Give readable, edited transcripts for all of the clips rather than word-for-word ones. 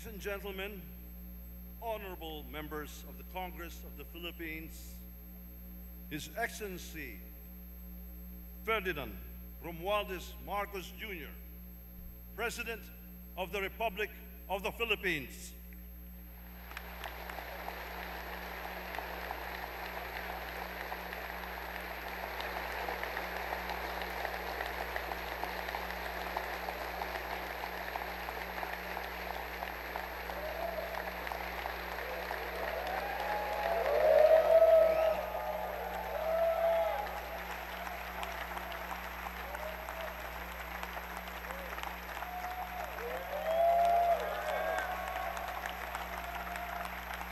Ladies and gentlemen, honorable members of the Congress of the Philippines, His Excellency Ferdinand Romualdez Marcos Jr., President of the Republic of the Philippines.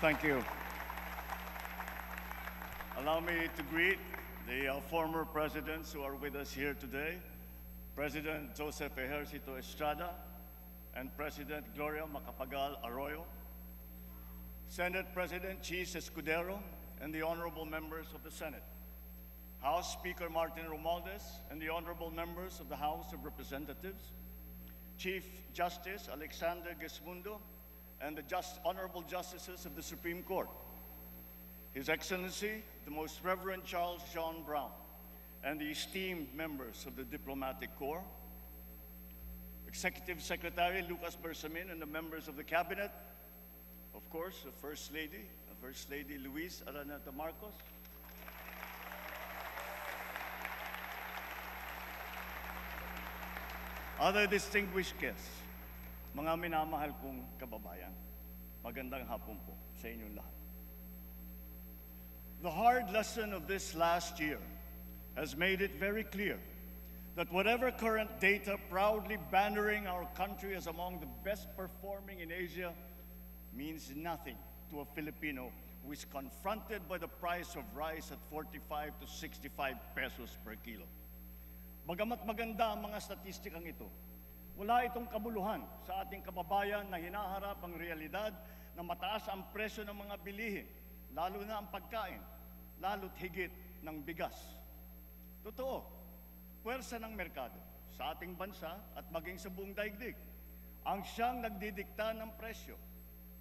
Thank you. Allow me to greet the former presidents who are with us here today, President Joseph Ejercito Estrada and President Gloria Macapagal Arroyo, Senate President Chis Escudero, and the honorable members of the Senate, House Speaker Martin Romualdez, and the honorable members of the House of Representatives, Chief Justice Alexander Gesmundo, and the Honorable Justices of the Supreme Court, His Excellency, the Most Reverend Charles John Brown, and the esteemed members of the Diplomatic Corps, Executive Secretary Lucas Bersamin and the members of the Cabinet, of course, the First Lady Luis Araneta Marcos, other distinguished guests, mga minamahal kong kababayan, magandang hapon po sa inyong lahat. The hard lesson of this last year has made it very clear that whatever current data proudly bannering our country as among the best performing in Asia means nothing to a Filipino who is confronted by the price of rice at 45 to 65 pesos per kilo. Bagamat maganda ang mga statistikang ito, wala itong kabuluhan sa ating kababayan na hinaharap ang realidad na mataas ang presyo ng mga bilihin, lalo na ang pagkain, lalo't higit ng bigas. Totoo, puwersa ng merkado sa ating bansa at maging sa buong daigdig ang siyang nagdidikta ng presyo.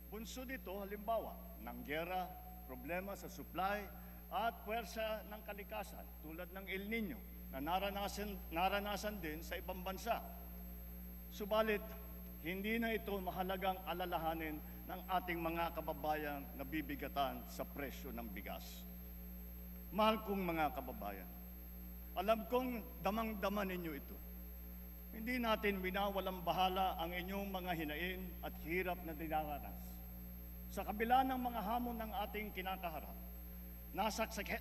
Bunso nito halimbawa ng giyera, problema sa supply at puwersa ng kalikasan tulad ng El Nino na naranasan din sa ibang bansa. Subalit, hindi na ito mahalagang alalahanin ng ating mga kababayang nabibigatan sa presyo ng bigas. Mahal kong mga kababayan, alam kong damang-dama ninyo ito. Hindi natin winawalang bahala ang inyong mga hinain at hirap na dinaranas. Sa kabila ng mga hamon ng ating kinakaharap,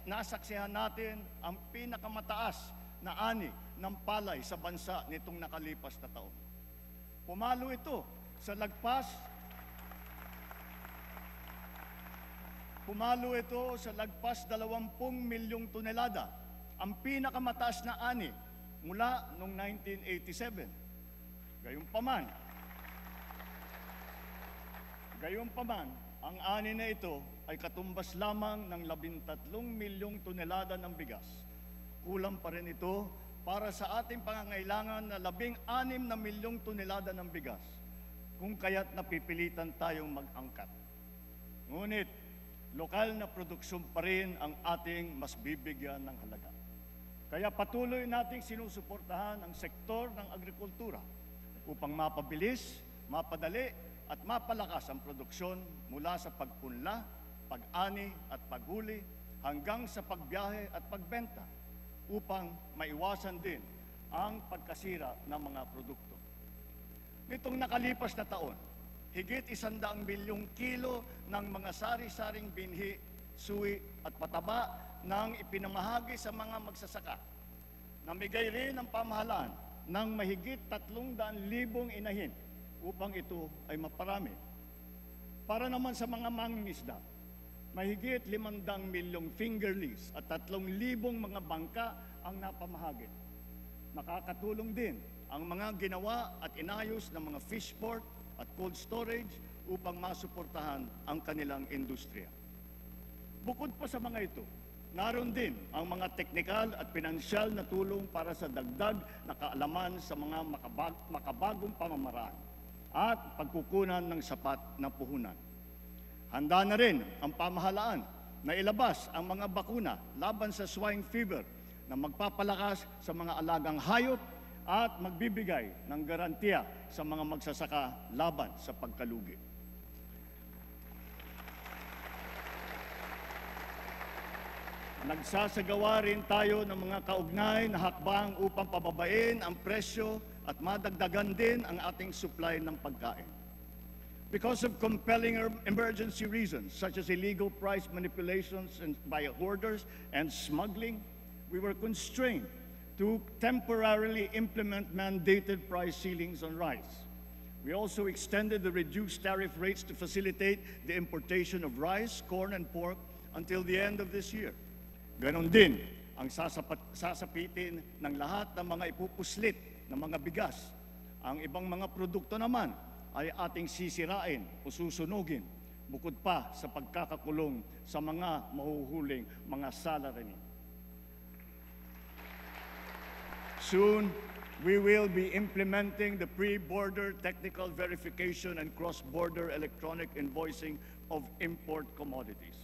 nasaksihan natin ang pinakamataas na ani ng palay sa bansa nitong nakalipas na taon. Pumalo ito sa lagpas 20 milyong tonelada, ang pinakamataas na ani mula noong 1987. Gayunpaman, ang ani na ito ay katumbas lamang ng 13 milyong tonelada ng bigas. Kulang pa rin ito para sa ating pangangailangan na 16 na milyong tonelada ng bigas, kung kaya't napipilitan tayong mag-angkat. Ngunit, lokal na produksyon pa rin ang ating mas bibigyan ng halaga. Kaya patuloy nating sinusuportahan ang sektor ng agrikultura upang mapabilis, mapadali at mapalakas ang produksyon mula sa pagpunla, pag-ani at paghuli hanggang sa pagbiyahe at pagbenta, upang maiwasan din ang pagkasira ng mga produkto. Nitong nakalipas na taon, higit 100 milyong kilo ng mga sari-saring binhi, suwi at pataba nang ipinamahagi sa mga magsasaka. Namigay rin ang pamahalaan ng mahigit 300,000 inahin upang ito ay maparami. Para naman sa mga mangingisda, mahigit 500 milyong fingerlings at 3,000 mga bangka ang napamahagi. Nakakatulong din ang mga ginawa at inayos ng mga fish port at cold storage upang masuportahan ang kanilang industriya. Bukod pa sa mga ito, naroon din ang mga teknikal at pinansyal na tulong para sa dagdag na kaalaman sa mga makabagong pamamaraan. at pagkukunan ng sapat na puhunan. Handa na rin ang pamahalaan na ilabas ang mga bakuna laban sa swine fever na magpapalakas sa mga alagang hayop at magbibigay ng garantiya sa mga magsasaka laban sa pagkalugi. Nagsasagawa rin tayo ng mga kaugnay na hakbang upang pababain ang presyo at madagdagan din ang ating supply ng pagkain. Because of compelling emergency reasons, such as illegal price manipulations by hoarders and smuggling, we were constrained to temporarily implement mandated price ceilings on rice. We also extended the reduced tariff rates to facilitate the importation of rice, corn, and pork until the end of this year. Ganon din ang sasapitin ng lahat ng mga ipupuslit ng mga bigas. Ang ibang mga produkto naman ay ating sisirain o susunugin, bukod pa sa pagkakakulong sa mga mahuhuling mga salarin. Soon, we will be implementing the pre-border technical verification and cross-border electronic invoicing of import commodities.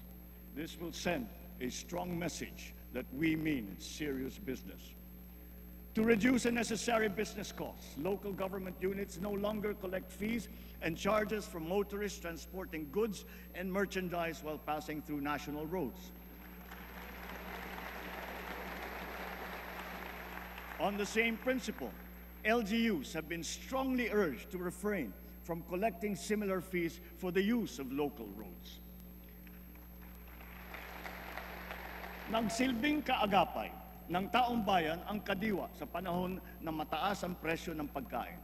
This will send a strong message that we mean serious business. To reduce unnecessary business costs, local government units no longer collect fees and charges from motorists transporting goods and merchandise while passing through national roads. On the same principle, LGUs have been strongly urged to refrain from collecting similar fees for the use of local roads. Nagsilbing kaagapay ng taong bayan ang kadiwa sa panahon na mataas ang presyo ng pagkain.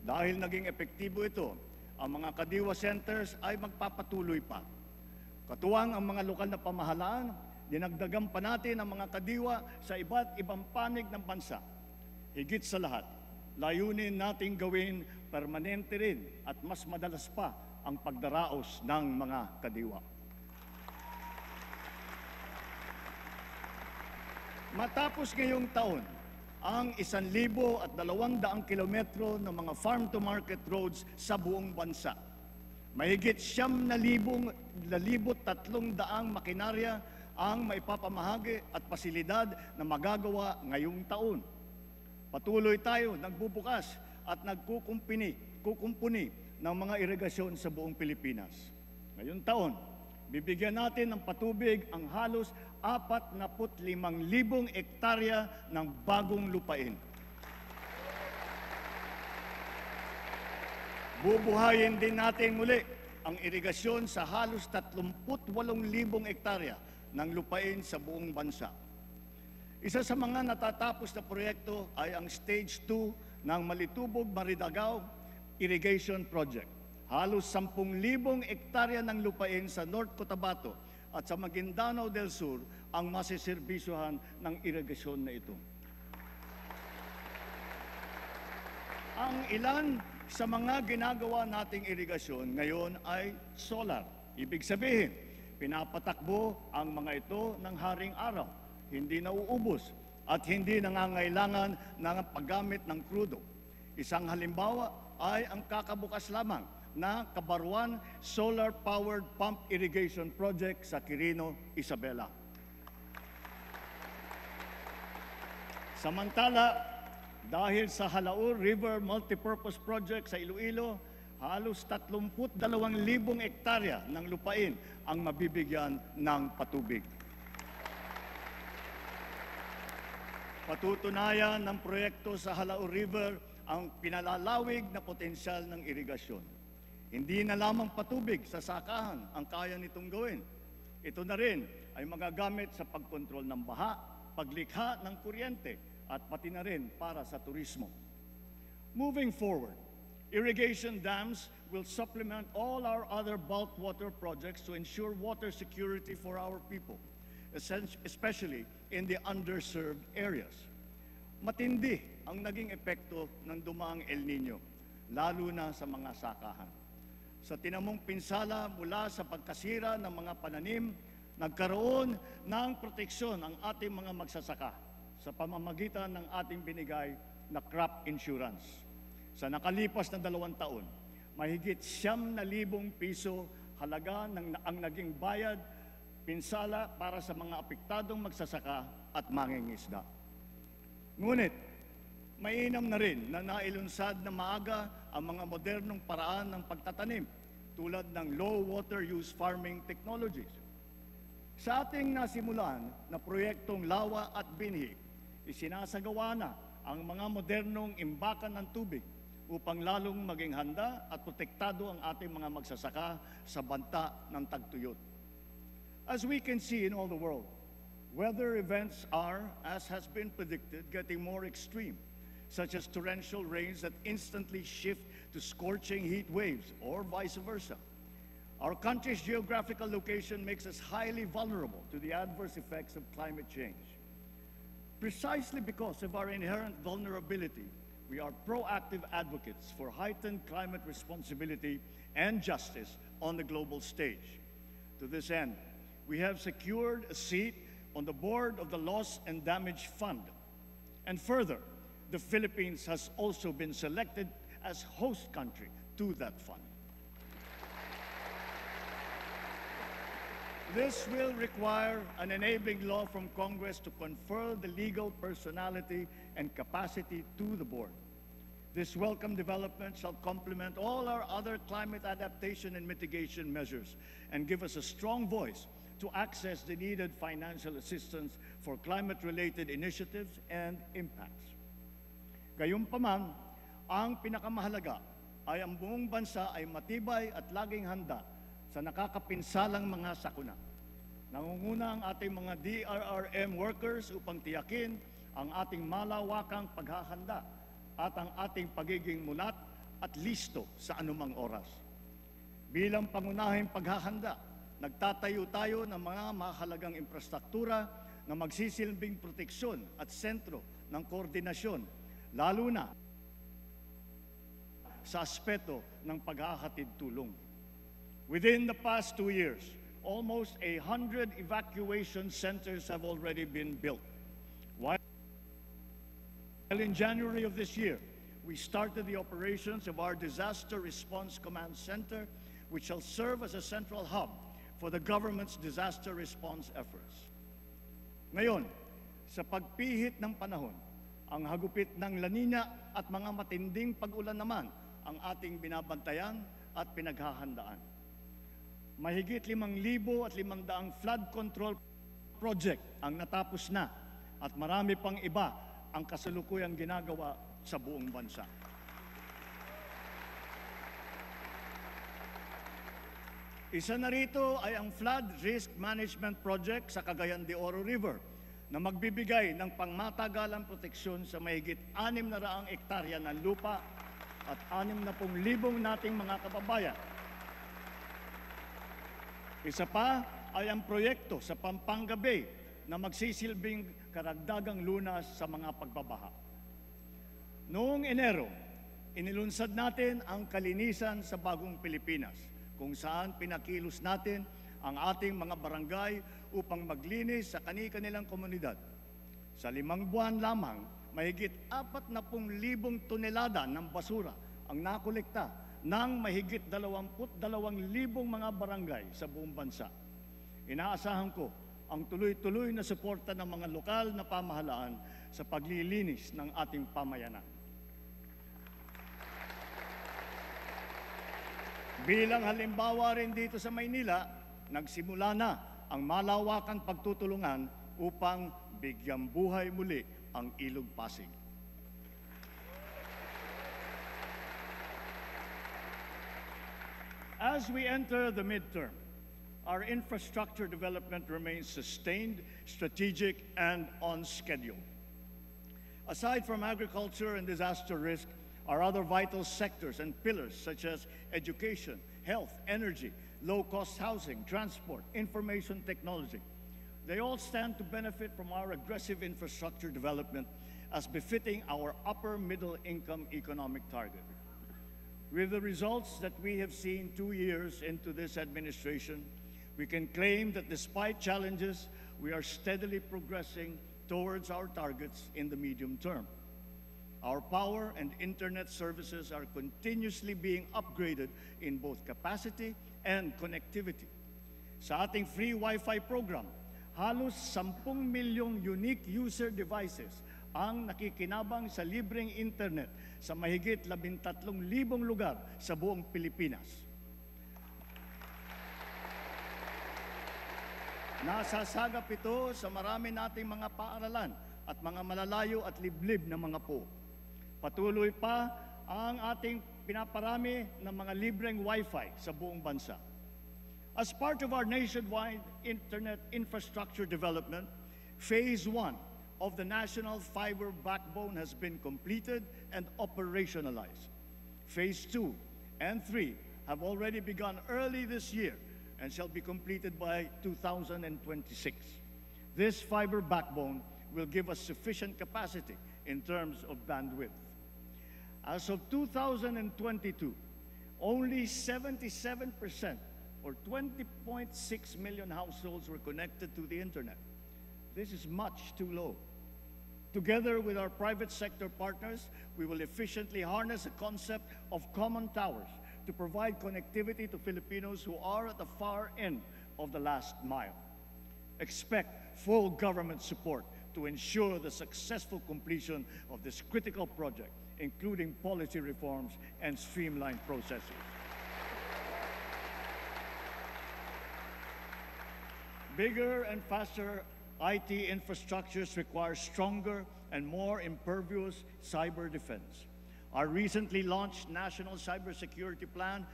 Dahil naging epektibo ito, ang mga kadiwa centers ay magpapatuloy pa. Katuwang ang mga lokal na pamahalaan, dinagdagan pa natin ang mga kadiwa sa iba't ibang panig ng bansa. Higit sa lahat, layunin nating gawin permanente rin at mas madalas pa ang pagdaraos ng mga kadiwa. Matapos ngayong taon, ang 1,200 kilometro ng mga farm-to-market roads sa buong bansa. Mahigit 9,300 makinarya ang maipapamahagi at pasilidad na magagawa ngayong taon. Patuloy tayo nagbubukas at kukumpuni ng mga irigasyon sa buong Pilipinas. Ngayong taon, bibigyan natin ng patubig ang halos 45,000 hektarya ng bagong lupain. Bubuhayin din natin muli ang irigasyon sa halos 38,000 hektarya ng lupain sa buong bansa. Isa sa mga natatapos na proyekto ay ang Stage 2 ng Malitubog-Maridagao Irrigation Project. Halos 10,000 hektarya ng lupain sa North Cotabato at sa Maguindanao del Sur ang masiserbisyuhan ng irigasyon na ito. Ang ilan sa mga ginagawa nating irigasyon ngayon ay solar. Ibig sabihin, pinapatakbo ang mga ito ng haring araw, hindi nauubos at hindi nangangailangan ng paggamit ng krudo. Isang halimbawa ay ang kakabukas lamang na Kabaruan Solar-Powered Pump Irrigation Project sa Quirino, Isabela. Samantala, dahil sa Halaur River Multipurpose Project sa Iloilo, halos 32,000 hektarya ng lupain ang mabibigyan ng patubig. Patutunayan ng proyekto sa Halaur River ang pinalalawig na potensyal ng irigasyon. Hindi na lamang patubig sa sakahan ang kaya nitong gawin. Ito na rin ay magagamit sa pagkontrol ng baha, paglikha ng kuryente, at pati na rin para sa turismo. Moving forward, irrigation dams will supplement all our other bulk water projects to ensure water security for our people, especially in the underserved areas. Matindi ang naging epekto ng dumaang El Nino, lalo na sa mga sakahan. Sa tinamong pinsala mula sa pagkasira ng mga pananim, nagkaroon ng proteksyon ang ating mga magsasaka sa pamamagitan ng ating binigay na crop insurance. Sa nakalipas na 2 taon, mahigit 9,000 piso halaga ang naging bayad pinsala para sa mga apektadong magsasaka at mangingisda. Ngunit, mainam na rin na nailunsad na maaga ang mga modernong paraan ng pagtatanim tulad ng low water use farming technologies. Sa ating nasimulan na proyektong Lawa at Binhi, isinasagawa na ang mga modernong imbakan ng tubig upang lalong maging handa at protektado ang ating mga magsasaka sa banta ng tagtuyot. As we can see in all the world, weather events are, as has been predicted, getting more extreme, such as torrential rains that instantly shift to scorching heat waves or vice versa. Our country's geographical location makes us highly vulnerable to the adverse effects of climate change. Precisely because of our inherent vulnerability, we are proactive advocates for heightened climate responsibility and justice on the global stage. To this end, we have secured a seat on the board of the Loss and Damage Fund. And further, the Philippines has also been selected as host country to that fund. This will require an enabling law from Congress to confer the legal personality and capacity to the board. This welcome development shall complement all our other climate adaptation and mitigation measures and give us a strong voice to access the needed financial assistance for climate-related initiatives and impacts. Gayunpaman, ang pinakamahalaga ay ang buong bansa ay matibay at laging handa sa nakakapinsalang mga sakuna. Nangunguna ang ating mga DRRM workers upang tiyakin ang ating malawakang paghahanda at ang ating pagiging mulat at listo sa anumang oras. Bilang pangunahing paghahanda, nagtatayo tayo ng mga mahalagang infrastruktura na magsisilbing proteksyon at sentro ng koordinasyon, lalo na sa aspeto ng paghahatid tulong. Within the past 2 years, almost 100 evacuation centers have already been built. While in January of this year, we started the operations of our Disaster Response Command Center, which shall serve as a central hub for the government's disaster response efforts. Ngayon, sa pagpihit ng panahon, ang hagupit ng La Nina at mga matinding pag-ulan naman ang ating binabantayan at pinaghahandaan. Mahigit 5,500 flood control project ang natapos na at marami pang iba ang kasalukuyang ginagawa sa buong bansa. Isa na rito ay ang Flood Risk Management Project sa Cagayan de Oro River na magbibigay ng pangmatagalang proteksyon sa mahigit 600 ektarya ng lupa at 60,000 nating mga kababayan. Isa pa ay ang proyekto sa Pampanga Bay na magsisilbing karagdagang lunas sa mga pagbabaha. Noong Enero, inilunsad natin ang Kalinisan sa Bagong Pilipinas, kung saan pinakilos natin ang ating mga barangay upang maglinis sa kani-kanilang komunidad. Sa 5 buwan lamang, mahigit 40,000 tonelada ng basura ang nakolekta ng mahigit 22,000 mga barangay sa buong bansa. Inaasahan ko ang tuloy-tuloy na suporta ng mga lokal na pamahalaan sa paglilinis ng ating pamayanan. Bilang halimbawa rin dito sa Maynila, nagsimula na ang malawakang pagtutulungan upang bigyang buhay muli ang Ilog Pasig. As we enter the midterm, our infrastructure development remains sustained, strategic, and on schedule. Aside from agriculture and disaster risk, our other vital sectors and pillars such as education, health, energy, low-cost housing, transport, information technology, they all stand to benefit from our aggressive infrastructure development as befitting our upper middle income economic target. With the results that we have seen 2 years into this administration, we can claim that despite challenges, we are steadily progressing towards our targets in the medium term. Our power and internet services are continuously being upgraded in both capacity and connectivity. Sa ating free Wi-Fi program, halos 10 milyong unique user devices ang nakikinabang sa libreng internet sa mahigit 13,000 lugar sa buong Pilipinas. Nasasagap ito sa marami nating mga paaralan at mga malalayo at liblib na mga po. Patuloy pa ang ating pinaparami ng mga libreng Wi-Fi sa buong bansa. As part of our nationwide internet infrastructure development, Phase 1 of the national fiber backbone has been completed and operationalized. Phase 2 and 3 have already begun early this year and shall be completed by 2026. This fiber backbone will give us sufficient capacity in terms of bandwidth. As of 2022, only 77% or 20.6 million households were connected to the internet. This is much too low. Together with our private sector partners, we will efficiently harness the concept of common towers to provide connectivity to Filipinos who are at the far end of the last mile. Expect full government support to ensure the successful completion of this critical project, including policy reforms and streamlined processes. Bigger and faster IT infrastructures require stronger and more impervious cyber defense. Our recently launched National Cybersecurity Plan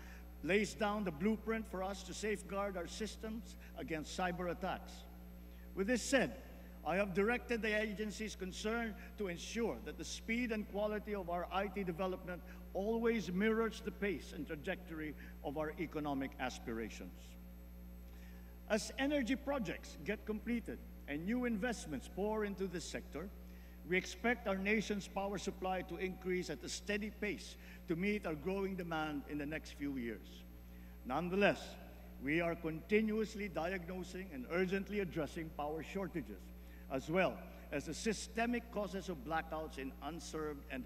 lays down the blueprint for us to safeguard our systems against cyber attacks. With this said, I have directed the agencies concerned to ensure that the speed and quality of our IT development always mirrors the pace and trajectory of our economic aspirations. As energy projects get completed and new investments pour into this sector, we expect our nation's power supply to increase at a steady pace to meet our growing demand in the next few years. Nonetheless, we are continuously diagnosing and urgently addressing power shortages, as well as the systemic causes of blackouts in unserved and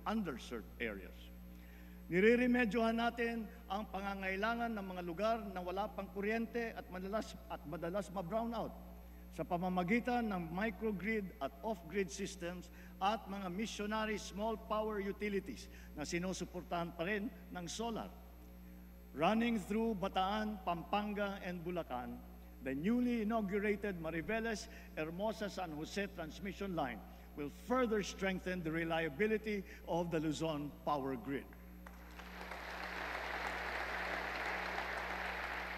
underserved areas. Nireremedyohan natin ang pangangailangan ng mga lugar na wala pang kuryente at madalas ma-brownout sa pamamagitan ng microgrid at off-grid systems at mga missionary small power utilities na sinusuportahan pa rin ng solar. Running through Bataan, Pampanga, and Bulacan, the newly inaugurated Mariveles-Hermosa-San Jose transmission line will further strengthen the reliability of the Luzon power grid.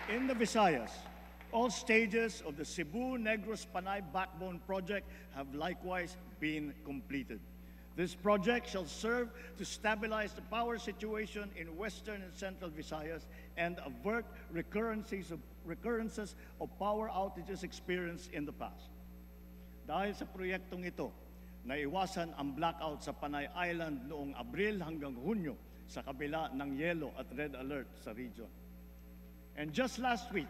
In the Visayas, all stages of the Cebu-Negros-Panay Backbone Project have likewise been completed. This project shall serve to stabilize the power situation in western and central Visayas and avert recurrences of power outages experienced in the past. Dahil sa proyektong ito, naiwasan ang blackout sa Panay Island noong Abril hanggang Hunyo sa kabila ng yellow at red alert sa region. And just last week,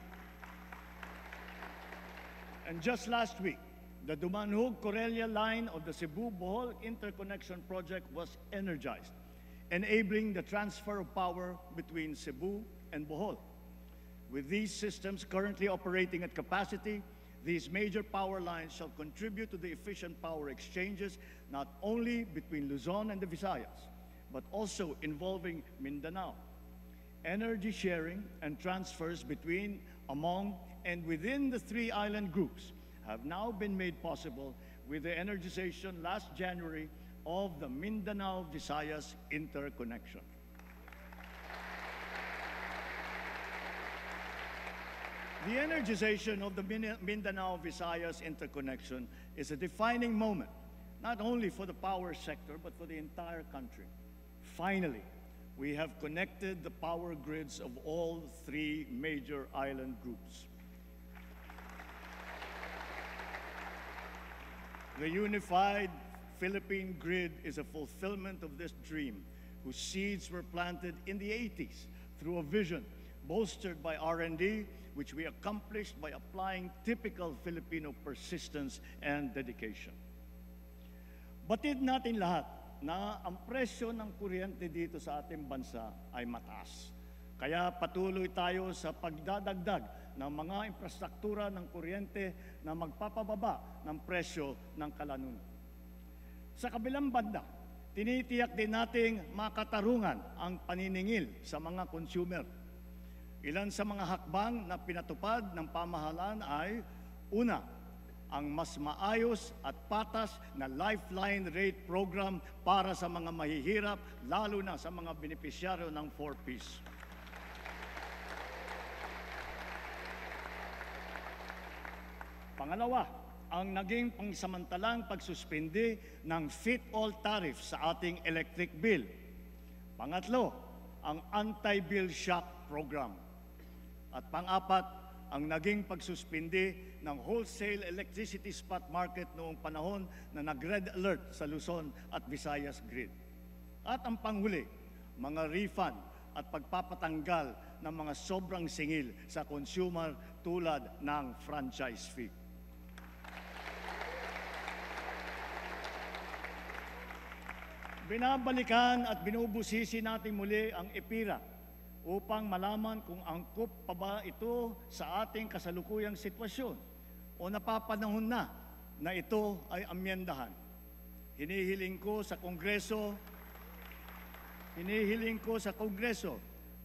the Dumanhog-Corelia line of the Cebu-Bohol Interconnection Project was energized, enabling the transfer of power between Cebu and Bohol. With these systems currently operating at capacity, these major power lines shall contribute to the efficient power exchanges not only between Luzon and the Visayas, but also involving Mindanao. Energy sharing and transfers between, among, and within the three island groups have now been made possible with the energization last January of the Mindanao-Visayas interconnection. The energization of the Mindanao-Visayas interconnection is a defining moment, not only for the power sector, but for the entire country. Finally, we have connected the power grids of all three major island groups. The unified Philippine grid is a fulfillment of this dream, whose seeds were planted in the 80s through a vision bolstered by R&D, which we accomplished by applying typical Filipino persistence and dedication. Batid natin lahat na ang presyo ng kuryente dito sa ating bansa ay mataas. Kaya patuloy tayo sa pagdadagdag ng mga infrastruktura ng kuryente na magpapababa ng presyo ng kalanunan. Sa kabilang banda, tinitiyak din nating makatarungan ang paniningil sa mga consumer. Ilan sa mga hakbang na pinatupad ng pamahalaan ay, una, ang mas maayos at patas na Lifeline Rate Program para sa mga mahihirap, lalo na sa mga benepisyaryo ng 4Ps. Pangalawa, ang naging pangsamantalang pagsuspindi ng fit-all tariff sa ating electric bill. Pangatlo, ang anti-bill shock program. At pang-apat, ang naging pagsuspindi ng wholesale electricity spot market noong panahon na nag-red alert sa Luzon at Visayas grid. At ang panghuli, mga refund at pagpapatanggal ng mga sobrang singil sa consumer tulad ng franchise fee. Binabalikan at binubusisi natin muli ang EPIRA upang malaman kung angkop pa ba ito sa ating kasalukuyang sitwasyon o napapanahon na ito ay amyendahan. Hinihiling ko sa Kongreso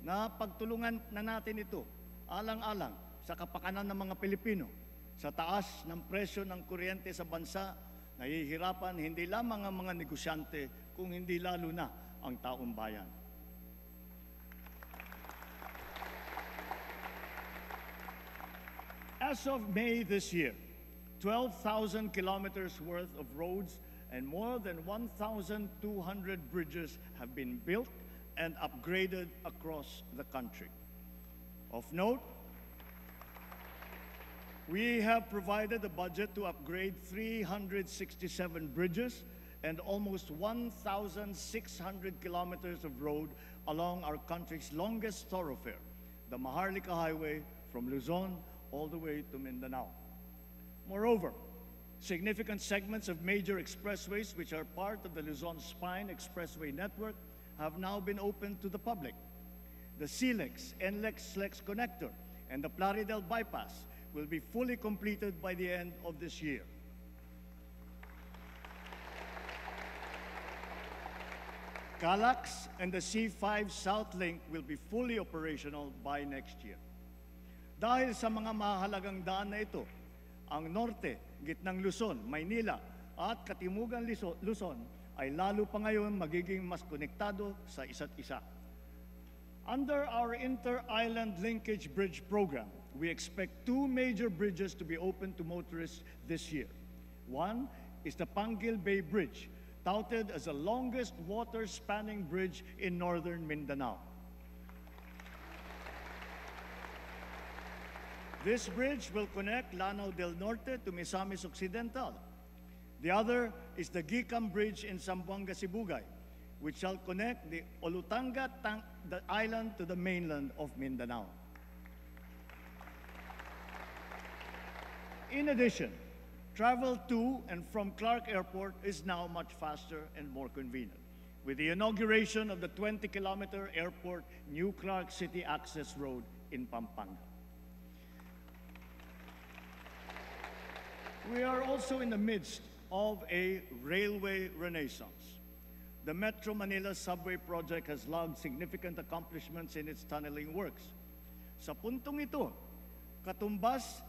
na pagtulungan na natin ito alang-alang sa kapakanan ng mga Pilipino sa taas ng presyo ng kuryente sa bansa. Nahihirapan hindi lamang ang mga negosyante, kung hindi lalo na ang taong bayan. As of May this year, 12,000 kilometers worth of roads and more than 1,200 bridges have been built and upgraded across the country. Of note, we have provided a budget to upgrade 367 bridges and almost 1,600 kilometers of road along our country's longest thoroughfare, the Maharlika Highway from Luzon all the way to Mindanao. Moreover, significant segments of major expressways which are part of the Luzon Spine Expressway network have now been opened to the public. The SLEX connector and the Plaridel bypass will be fully completed by the end of this year. CALAX and the C5 South Link will be fully operational by next year. Dahil sa mga mahalagang daan na ito, ang norte, gitnang Luzon, Maynila at katimugang Luzon ay lalo pa ngayon magiging mas konektado sa isa't isa. Under our Inter-Island Linkage Bridge Program, we expect two major bridges to be open to motorists this year. One is the Panguil Bay Bridge, touted as the longest water-spanning bridge in northern Mindanao. This bridge will connect Lanao del Norte to Misamis Occidental. The other is the Gicam Bridge in Zamboanga, Sibugay, which shall connect the Olutanga the island to the mainland of Mindanao. In addition, travel to and from Clark Airport is now much faster and more convenient, with the inauguration of the 20-kilometer airport New Clark City Access Road in Pampanga. We are also in the midst of a railway renaissance. The Metro Manila Subway Project has logged significant accomplishments in its tunneling works. Sa puntong ito, katumbas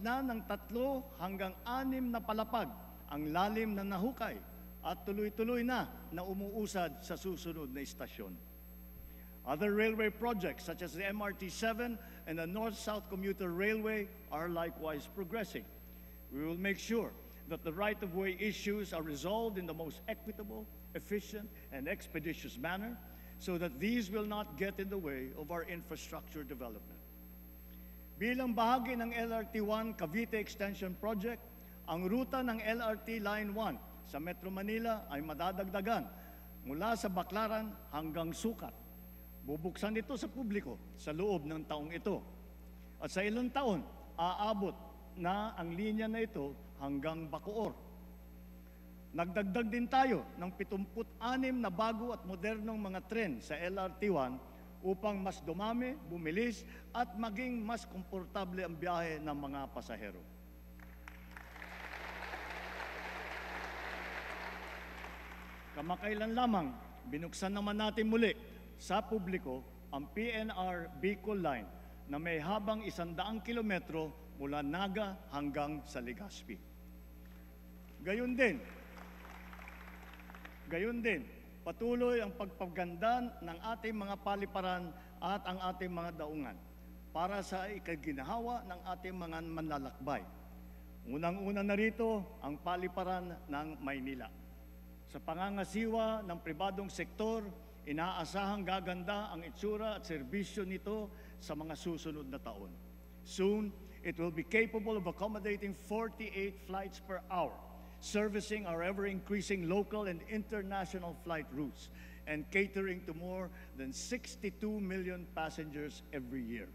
na ng 3 hanggang 6 na palapag ang lalim na nahukay at tuloy-tuloy na umuusad sa susunod na istasyon. Other railway projects such as the MRT-7 and the North-South Commuter Railway are likewise progressing. We will make sure that the right-of-way issues are resolved in the most equitable, efficient, and expeditious manner so that these will not get in the way of our infrastructure development. Bilang bahagi ng LRT-1 Cavite Extension Project, ang ruta ng LRT Line 1 sa Metro Manila ay madadagdagan mula sa Baclaran hanggang Sucat. Bubuksan ito sa publiko sa loob ng taong ito. At sa ilang taon, aabot na ang linya na ito hanggang Bacoor. Nagdagdag din tayo ng 76 na bago at modernong mga tren sa LRT1 upang mas dumami, bumilis at maging mas komportable ang biyahe ng mga pasahero. Kamakailan lamang, binuksan naman natin muli sa publiko ang PNR Bicol Line na may habang 100 kilometro mula Naga hanggang sa Legazpi. Gayon din, patuloy ang pagpaganda ng ating mga paliparan at ang ating mga daungan para sa ikaginahawa ng ating mga manlalakbay. Unang-una na rito ang paliparan ng Maynila. Sa pangangasiwa ng pribadong sektor, inaasahang gaganda ang itsura at serbisyo nito sa mga susunod na taon. Soon, it will be capable of accommodating 48 flights per hour, servicing our ever-increasing local and international flight routes, and catering to more than 62 million passengers every year.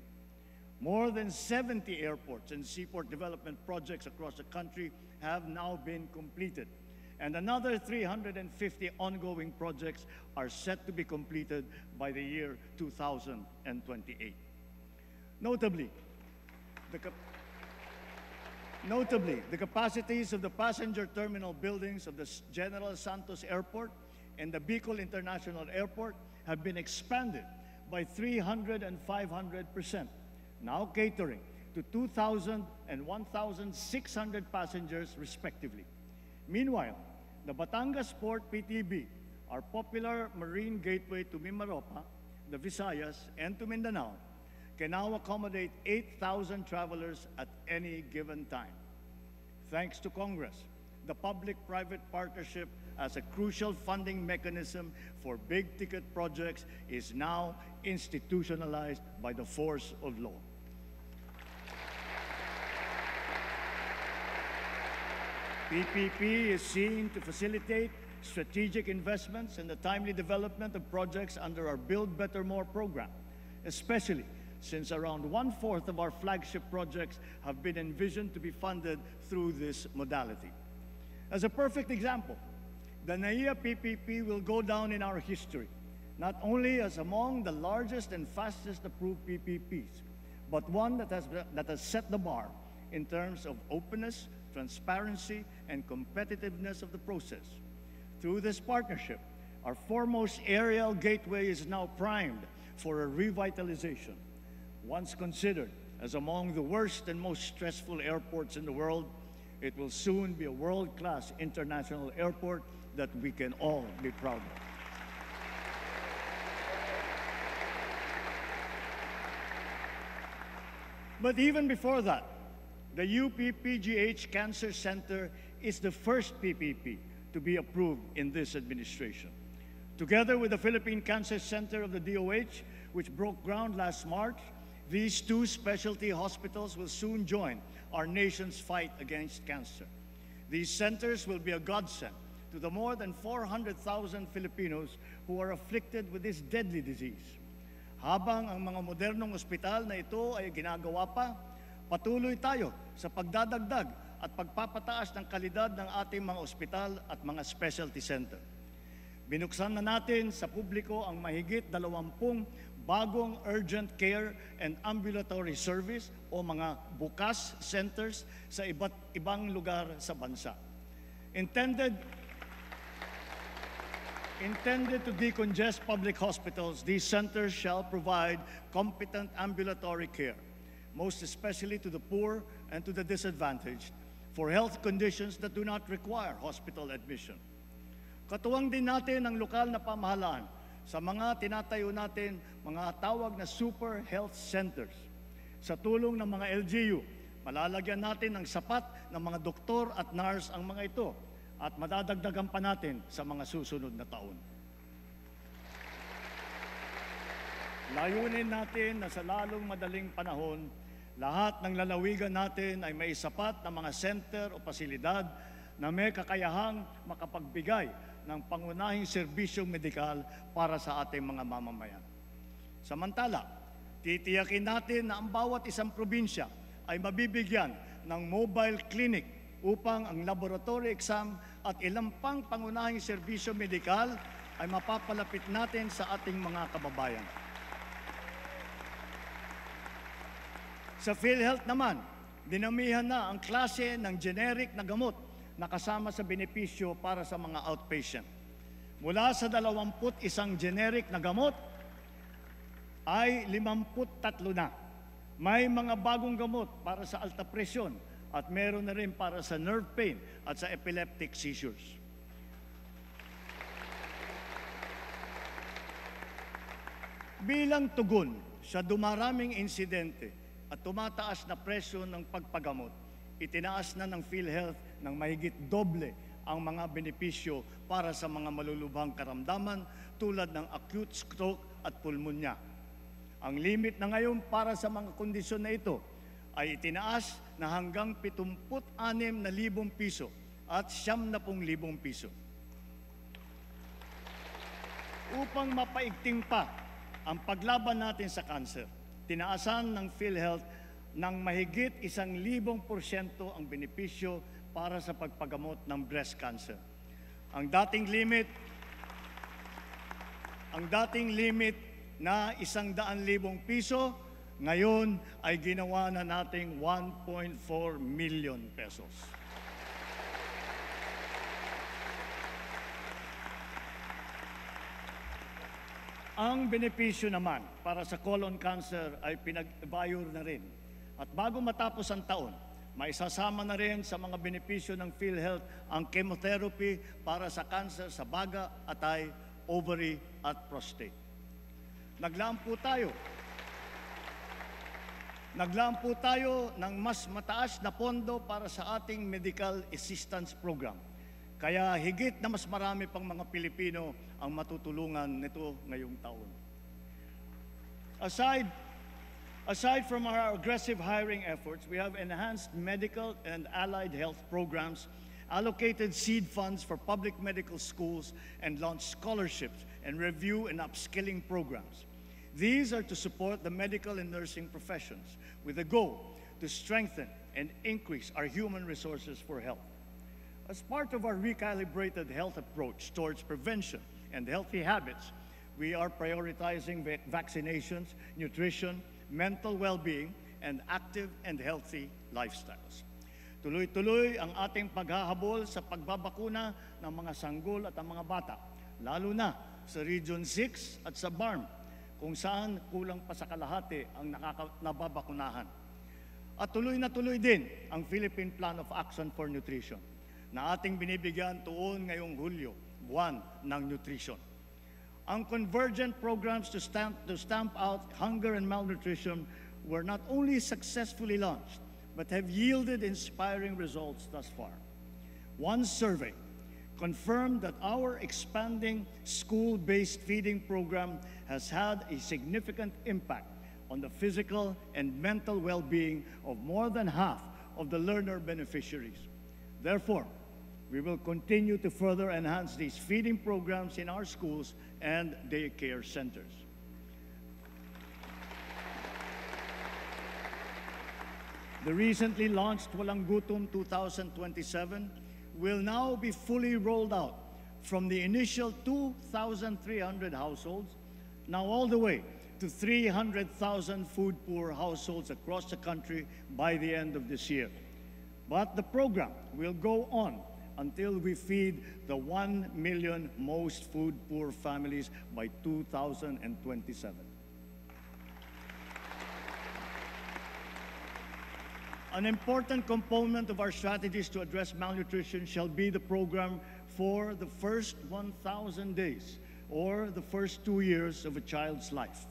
More than 70 airports and seaport development projects across the country have now been completed, and another 350 ongoing projects are set to be completed by the year 2028. Notably, the capacities of the passenger terminal buildings of the General Santos Airport and the Bicol International Airport have been expanded by 300 and 500%, now catering to 2,000 and 1,600 passengers respectively. Meanwhile, the Batangas Port PTB, our popular marine gateway to Mimaropa, the Visayas, and to Mindanao, can now accommodate 8,000 travelers at any given time. Thanks to Congress, the public-private partnership as a crucial funding mechanism for big-ticket projects is now institutionalized by the force of law. PPP is seen to facilitate strategic investments and the timely development of projects under our Build Better More program, especially since around 1/4 of our flagship projects have been envisioned to be funded through this modality. As a perfect example, the NAIA PPP will go down in our history, not only as among the largest and fastest approved PPPs, but one that has set the bar in terms of openness, transparency, and competitiveness of the process. Through this partnership, our foremost aerial gateway is now primed for a revitalization. Once considered as among the worst and most stressful airports in the world, it will soon be a world-class international airport that we can all be proud of. But even before that, the UP-PGH Cancer Center is the first PPP to be approved in this administration. Together with the Philippine Cancer Center of the DOH, which broke ground last March, these two specialty hospitals will soon join our nation's fight against cancer. These centers will be a godsend to the more than 400,000 Filipinos who are afflicted with this deadly disease. Habang ang mga modernong ospital na ito ay ginagawa pa, patuloy tayo sa pagdadagdag at pagpapataas ng kalidad ng ating mga ospital at mga specialty center. Binuksan na natin sa publiko ang mahigit 20 bagong urgent care and ambulatory service o mga bukas centers sa iba't ibang lugar sa bansa. Intended to decongest public hospitals, these centers shall provide competent ambulatory care, most especially to the poor and to the disadvantaged, for health conditions that do not require hospital admission. Katuwang din natin ang lokal na pamahalaan sa mga tinatayo natin mga tawag na super health centers. Sa tulong ng mga LGU, malalagyan natin ng sapat ng mga doktor at nurse ang mga ito at madadagdagan pa natin sa mga susunod na taon. Layunin natin na sa lalong madaling panahon, lahat ng lalawigan natin ay may sapat na mga center o pasilidad na may kakayahang makapagbigay ng pangunahing serbisyong medikal para sa ating mga mamamayan. Samantala, titiyakin natin na ang bawat isang probinsya ay mabibigyan ng mobile clinic upang ang laboratory exam at ilang pang pangunahing serbisyo medikal ay mapapalapit natin sa ating mga kababayan. Sa PhilHealth naman, dinamihan na ang klase ng generic na gamot na kasama sa benepisyo para sa mga outpatient. Mula sa 21 generic na gamot, ay 53 na. May mga bagong gamot para sa alta presyon at meron na rin para sa nerve pain at sa epileptic seizures. Bilang tugon sa dumaraming insidente at tumataas na presyo ng pagpagamot, itinaas na ng PhilHealth ng mahigit doble ang mga benepisyo para sa mga malulubhang karamdaman tulad ng acute stroke at pulmonya. Ang limit na ngayon para sa mga kondisyon na ito ay itinaas na hanggang 76,000 piso at 70,000 piso. Upang mapaigting pa ang paglaban natin sa kanser, tinaasan ng PhilHealth ng mahigit 1,000% ang benepisyo para sa pagpagamot ng breast cancer. Ang dating limit na 100,000 piso, ngayon ay ginawa na nating 1.4 million pesos. Ang benepisyo naman para sa colon cancer ay pinag-evaluate na rin. At bago matapos ang taon, maisasama na rin sa mga benepisyo ng PhilHealth ang chemotherapy para sa cancer sa baga, atay, ovary at prostate. Naglaan po tayo ng mas mataas na pondo para sa ating medical assistance program. Kaya higit na mas marami pang mga Pilipino ang matutulungan nito ngayong taon. Aside from our aggressive hiring efforts, we have enhanced medical and allied health programs, allocated seed funds for public medical schools, and launched scholarships and review and upskilling programs. These are to support the medical and nursing professions with a goal to strengthen and increase our human resources for health. As part of our recalibrated health approach towards prevention and healthy habits, we are prioritizing vaccinations, nutrition, mental well-being, and active and healthy lifestyles. Tuloy-tuloy ang ating paghahabol sa pagbabakuna ng mga sanggol at ang mga bata, lalo na sa Region 6 at sa BARM, kung saan kulang pa sa kalahati ang nababakunahan. At tuloy na tuloy din ang Philippine Plan of Action for Nutrition na ating binibigyan tuon ngayong Hulyo, buwan ng nutrition. Ang convergent programs to stamp out hunger and malnutrition were not only successfully launched, but have yielded inspiring results thus far. One survey confirmed that our expanding school-based feeding program has had a significant impact on the physical and mental well-being of more than half of the learner beneficiaries. Therefore, we will continue to further enhance these feeding programs in our schools and daycare centers. The recently launched Walang Gutom 2027 will now be fully rolled out from the initial 2,300 households, now all the way to 300,000 food-poor households across the country by the end of this year. But the program will go on until we feed the 1 million most food-poor families by 2027. An important component of our strategies to address malnutrition shall be the program for the first 1,000 days, or the first 2 years of a child's life.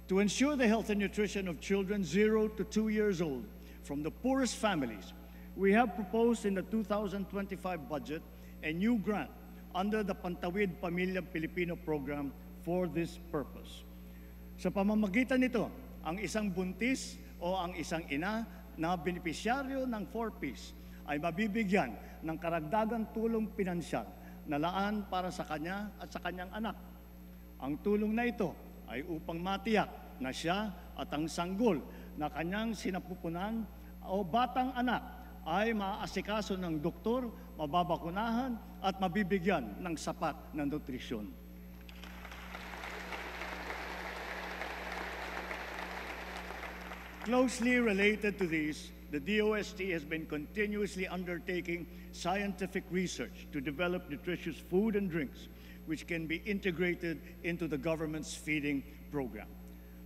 To ensure the health and nutrition of children 0 to 2 years old from the poorest families, we have proposed in the 2025 budget a new grant under the Pantawid Pamilyang Pilipino program for this purpose. Sa pamamagitan nito, ang isang buntis o ang isang ina na benepisyaryo ng 4Ps ay mabibigyan ng karagdagang tulong pinansyal na laan para sa kanya at sa kanyang anak. Ang tulong na ito ay upang matiyak na siya at ang sanggol na kanyang sinapupunan o batang anak ay maaasikaso ng doktor, mababakunahan at mabibigyan ng sapat na nutrisyon. Closely related to these, the DOST has been continuously undertaking scientific research to develop nutritious food and drinks which can be integrated into the government's feeding program.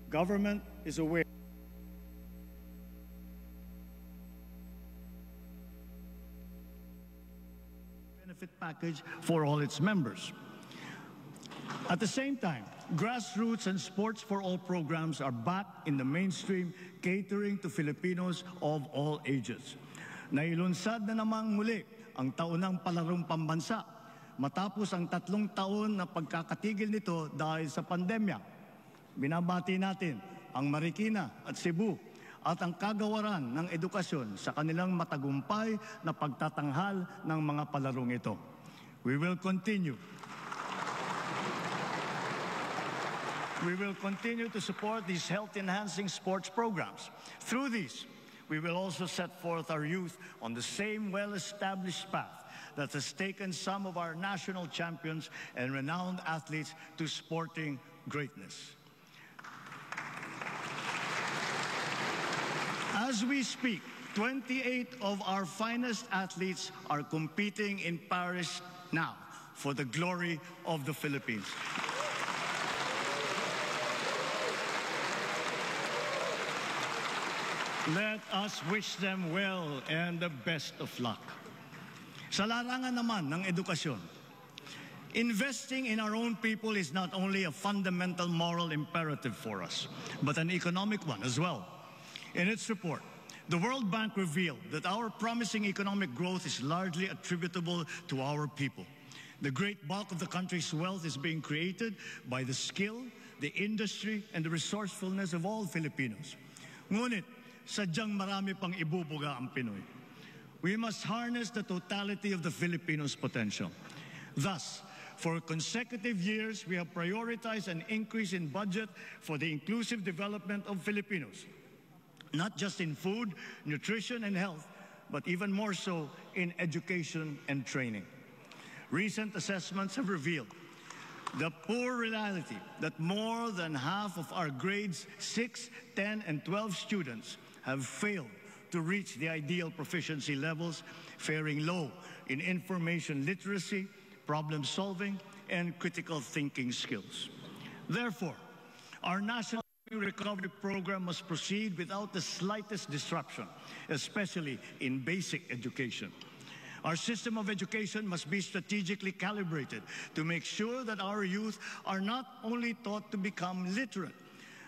Government is aware benefit package for all its members. At the same time, grassroots and sports for all programs are back in the mainstream, catering to Filipinos of all ages. Nailunsad na namang muli ang taunang palarong pambansa matapos ang 3 taon na pagkakatigil nito dahil sa pandemya. Binabati natin ang Marikina at Cebu at ang kagawaran ng edukasyon sa kanilang matagumpay na pagtatanghal ng mga palarong ito. We will continue to support these health-enhancing sports programs. Through these, we will also set forth our youth on the same well-established path that has taken some of our national champions and renowned athletes to sporting greatness. As we speak, 28 of our finest athletes are competing in Paris now for the glory of the Philippines. Let us wish them well and the best of luck. Sa larangan naman ng edukasyon, investing in our own people is not only a fundamental moral imperative for us, but an economic one as well. In its report, the World Bank revealed that our promising economic growth is largely attributable to our people. The great bulk of the country's wealth is being created by the skill, the industry, and the resourcefulness of all Filipinos. Ngunit, sadyang marami pang ibubuga ang Pinoy. We must harness the totality of the Filipinos' potential. Thus, for consecutive years, we have prioritized an increase in budget for the inclusive development of Filipinos, not just in food, nutrition, and health, but even more so in education and training. Recent assessments have revealed the poor reality that more than half of our grades 6, 10, and 12 students have failed to reach the ideal proficiency levels, faring low in information literacy, problem solving, and critical thinking skills. Therefore, our national recovery program must proceed without the slightest disruption, especially in basic education. Our system of education must be strategically calibrated to make sure that our youth are not only taught to become literate,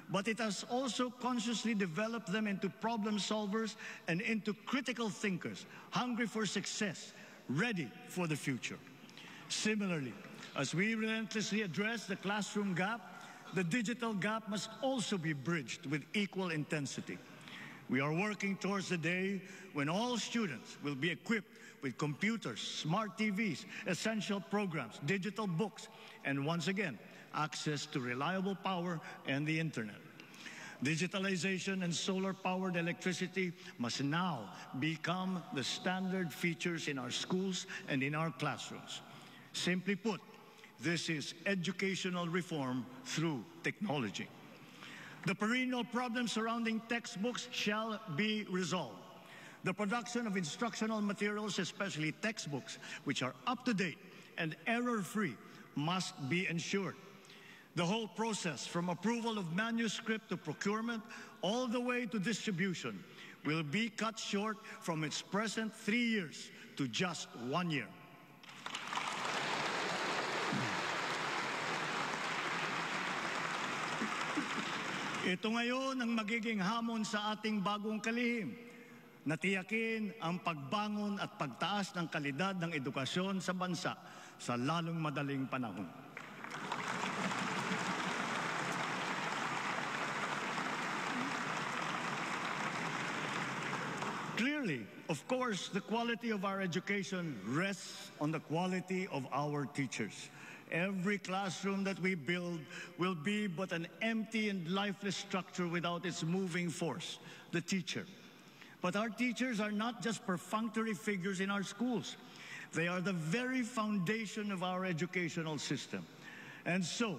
but it has also consciously developed them into problem solvers and into critical thinkers, hungry for success, ready for the future. Similarly, as we relentlessly address the classroom gap, the digital gap must also be bridged with equal intensity. We are working towards the day when all students will be equipped with computers, smart TVs, essential programs, digital books, and once again, access to reliable power and the internet. Digitalization and solar-powered electricity must now become the standard features in our schools and in our classrooms. Simply put, this is educational reform through technology. The perennial problems surrounding textbooks shall be resolved. The production of instructional materials, especially textbooks, which are up-to-date and error-free, must be ensured. The whole process, from approval of manuscript to procurement, all the way to distribution, will be cut short from its present 3 years to just 1 year. Ito ngayon ang magiging hamon sa ating bagong kalihim. Natiyakin ang pagbangon at pagtaas ng kalidad ng edukasyon sa bansa sa lalong madaling panahon. Clearly, of course, the quality of our education rests on the quality of our teachers. Every classroom that we build will be but an empty and lifeless structure without its moving force, the teacher. But our teachers are not just perfunctory figures in our schools. They are the very foundation of our educational system. And so,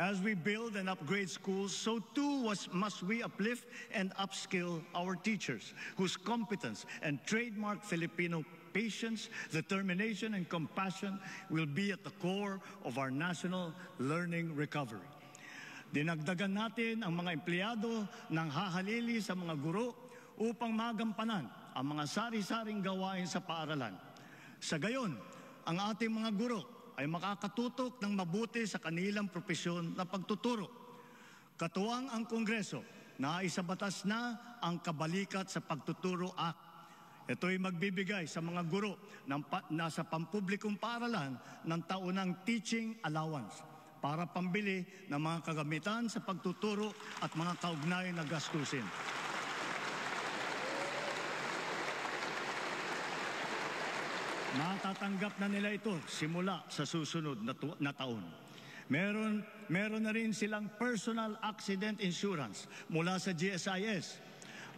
as we build and upgrade schools, so too must we uplift and upskill our teachers, whose competence and trademark Filipino patience, determination, and compassion will be at the core of our national learning recovery. Dinagdagan natin ang mga empleyado ng hahalili sa mga guro upang magampanan ang mga sari-saring gawain sa paaralan. Sa gayon, ang ating mga guro ay makakatutok ng mabuti sa kanilang propesyon na pagtuturo. Katuwang ang Kongreso na isabatas na ang Kabalikat sa Pagtuturo Act. Ito'y magbibigay sa mga guro ng nasa pampublikong paaralan ng taunang teaching allowance para pambili ng mga kagamitan sa pagtuturo at mga kaugnay na gastusin. Matatanggap na nila ito simula sa susunod na taon. Meron na rin silang personal accident insurance mula sa GSIS.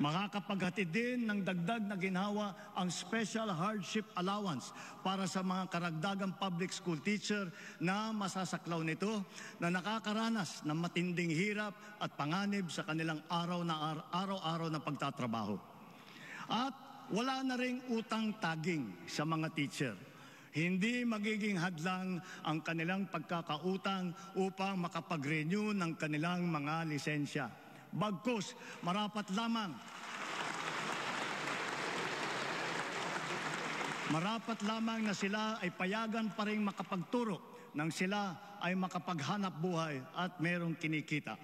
Makakapaghatid din ng dagdag na ginhawa ang special hardship allowance para sa mga karagdagang public school teacher na masasaklaw nito na nakakaranas ng matinding hirap at panganib sa kanilang araw-araw na pagtatrabaho. At wala na ring utang taging sa mga teacher. Hindi magiging hadlang ang kanilang pagkakautang upang makapag-renew ng kanilang mga lisensya. Bagkus, marapat lamang na sila ay payagan pa rin makapagturo nang sila ay makapaghanap buhay at merong kinikita.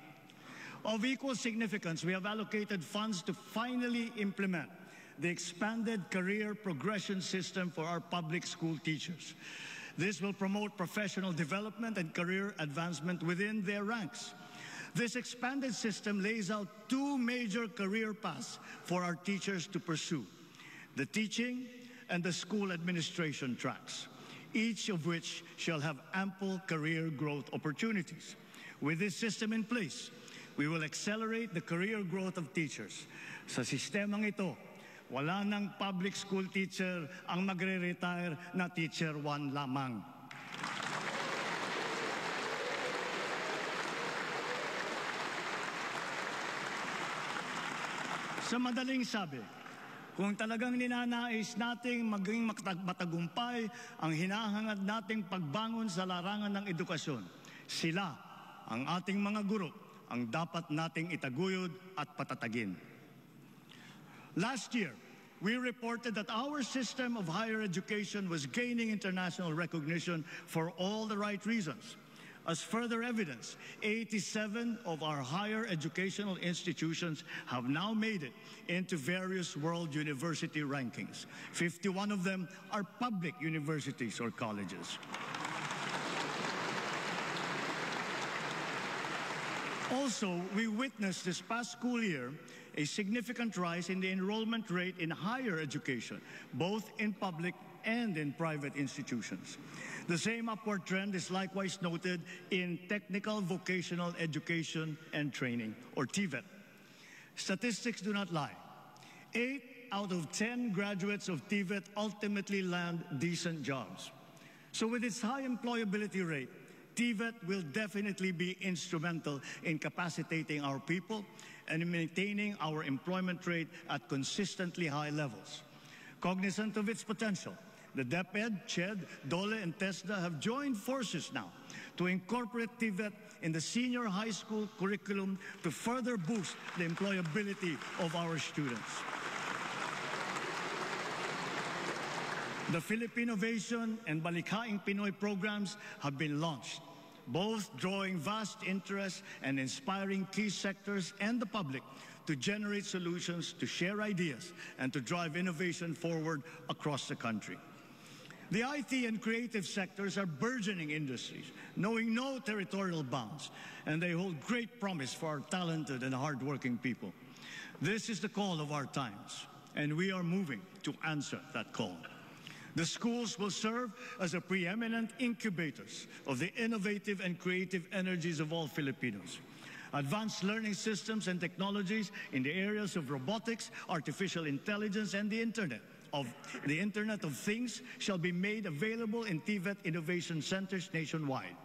Of equal significance, we have allocated funds to finally implement the expanded career progression system for our public school teachers. This will promote professional development and career advancement within their ranks. This expanded system lays out two major career paths for our teachers to pursue: the teaching and the school administration tracks, each of which shall have ample career growth opportunities. With this system in place, we will accelerate the career growth of teachers. Sa sistemang ito, wala ng public school teacher ang magre-retire na teacher 1 lamang. Sa madaling sabi, kung talagang ninanais nating maging matagumpay ang hinahangad nating pagbangon sa larangan ng edukasyon, sila, ang ating mga guro, ang dapat nating itaguyod at patatagin. Last year, we reported that our system of higher education was gaining international recognition for all the right reasons. As further evidence, 87 of our higher educational institutions have now made it into various world university rankings. 51 of them are public universities or colleges. Also, we witnessed this past school year a significant rise in the enrollment rate in higher education, both in public and in private institutions. The same upward trend is likewise noted in technical vocational education and training, or TVET. Statistics do not lie. 8 out of 10 graduates of TVET ultimately land decent jobs. So with its high employability rate, TVET will definitely be instrumental in capacitating our people and in maintaining our employment rate at consistently high levels. Cognizant of its potential, the DepEd, CHED, DOLE, and TESDA have joined forces now to incorporate TVET in the senior high school curriculum to further boost the employability of our students. The Philippinovation and Balikhaing Pinoy programs have been launched, both drawing vast interest and inspiring key sectors and the public to generate solutions, to share ideas, and to drive innovation forward across the country. The IT and creative sectors are burgeoning industries, knowing no territorial bounds, and they hold great promise for our talented and hardworking people. This is the call of our times, and we are moving to answer that call. The schools will serve as a preeminent incubators of the innovative and creative energies of all Filipinos. Advanced learning systems and technologies in the areas of robotics, artificial intelligence, and the Internet of Things shall be made available in TVET innovation centers nationwide.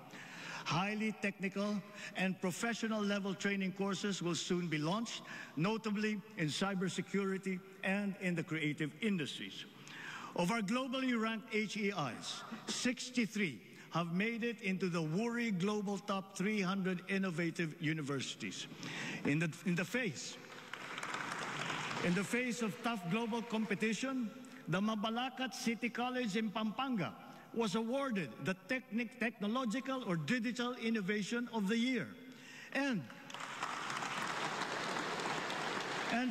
Highly technical and professional level training courses will soon be launched, notably in cybersecurity and in the creative industries. Of our globally ranked HEIs, 63 have made it into the WURI Global Top 300 Innovative Universities. In the face of tough global competition, the Mabalacat City College in Pampanga was awarded the Technological or Digital Innovation of the Year. And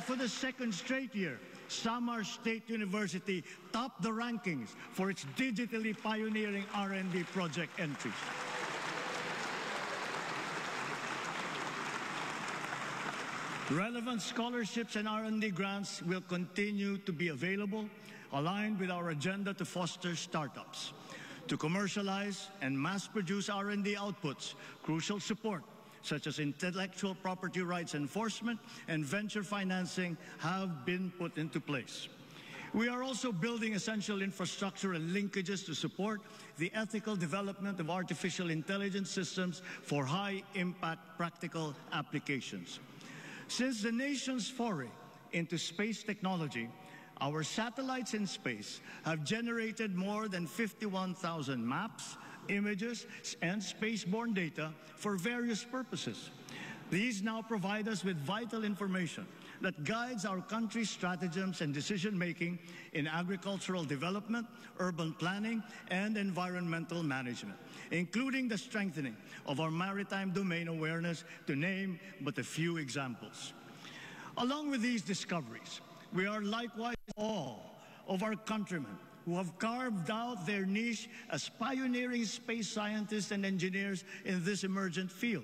for the second straight year, Samar State University topped the rankings for its digitally pioneering R&D project entries. Relevant scholarships and R&D grants will continue to be available, aligned with our agenda to foster startups. To commercialize and mass-produce R&D outputs, crucial support, such as intellectual property rights enforcement and venture financing, have been put into place. We are also building essential infrastructure and linkages to support the ethical development of artificial intelligence systems for high-impact practical applications. Since the nation's foray into space technology, our satellites in space have generated more than 51,000 maps, images, and spaceborne data for various purposes. These now provide us with vital information that guides our country's stratagems and decision-making in agricultural development, urban planning, and environmental management, including the strengthening of our maritime domain awareness, to name but a few examples. Along with these discoveries, we are likewise all of our countrymen who have carved out their niche as pioneering space scientists and engineers in this emergent field,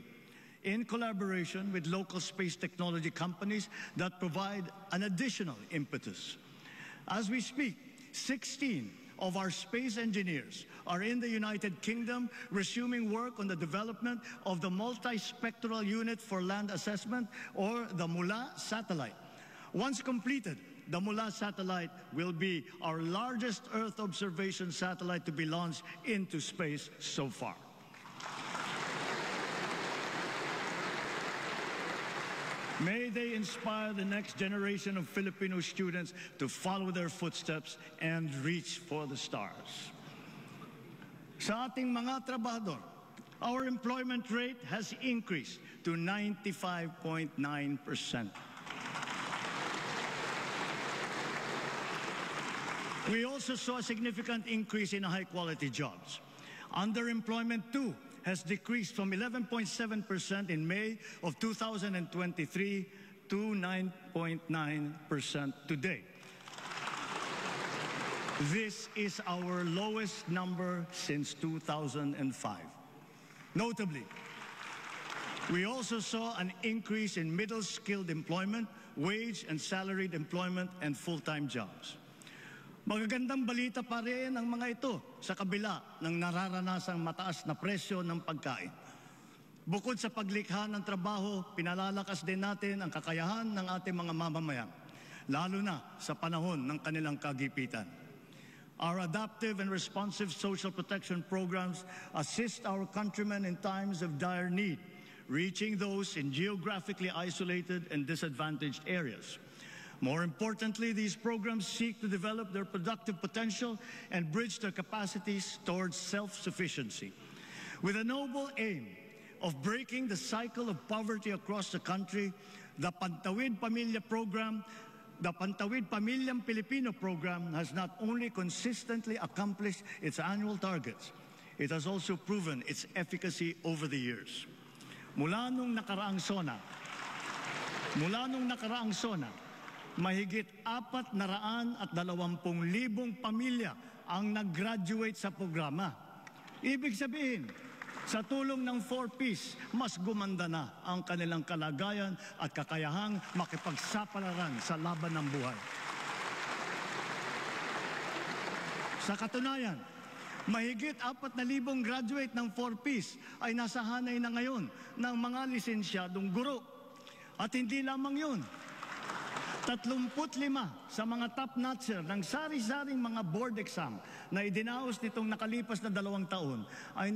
in collaboration with local space technology companies that provide an additional impetus. As we speak, 16 of our space engineers are in the United Kingdom, resuming work on the development of the Multispectral Unit for Land Assessment, or the MULA satellite. Once completed, the MULA satellite will be our largest Earth observation satellite to be launched into space so far. May they inspire the next generation of Filipino students to follow their footsteps and reach for the stars. Sa ating mga trabahador, our employment rate has increased to 95.9%. We also saw a significant increase in high-quality jobs. Underemployment, too, has decreased from 11.7% in May of 2023 to 9.9% today. This is our lowest number since 2005. Notably, we also saw an increase in middle-skilled employment, wage and salaried employment, and full-time jobs. Magagandang balita pa rin ang mga ito sa kabila ng nararanasang mataas na presyo ng pagkain. Bukod sa paglikha ng trabaho, pinalalakas din natin ang kakayahan ng ating mga mamamayan, lalo na sa panahon ng kanilang kagipitan. Our adaptive and responsive social protection programs assist our countrymen in times of dire need, reaching those in geographically isolated and disadvantaged areas. More importantly, these programs seek to develop their productive potential and bridge their capacities towards self-sufficiency. With a noble aim of breaking the cycle of poverty across the country, the Pantawid Pamilya Program, the Pantawid Pamilyang Pilipino Program, has not only consistently accomplished its annual targets, it has also proven its efficacy over the years. Mula nung nakaraang SONA, mahigit 420,000 pamilya ang nag-graduate sa programa. Ibig sabihin, sa tulong ng 4Ps, mas gumanda na ang kanilang kalagayan at kakayahang makipagsapalaran sa laban ng buhay. Sa katunayan, Mahigit 4,000 graduate ng 4Ps ay nasa hanay na ngayon ng mga lisensyadong guro. At hindi lamang yun, 35 sa mga top-notcher ng sari-saring mga board exam na idinaos nitong nakalipas na 2 taon ay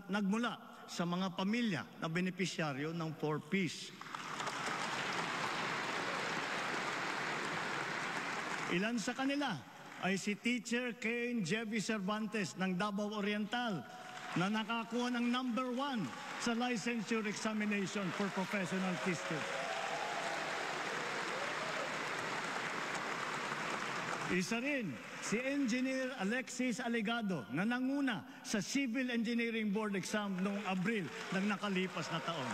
nagmula sa mga pamilya na benepisyaryo ng 4Ps. Ilan sa kanila ay si Teacher Kane Jevy Cervantes ng Davao Oriental na nakakuha ng #1 sa licensure examination for professional teachers. Isa rin si Engineer Alexis Alegado na nanguna sa Civil Engineering Board exam noong Abril ng nakalipas na taon.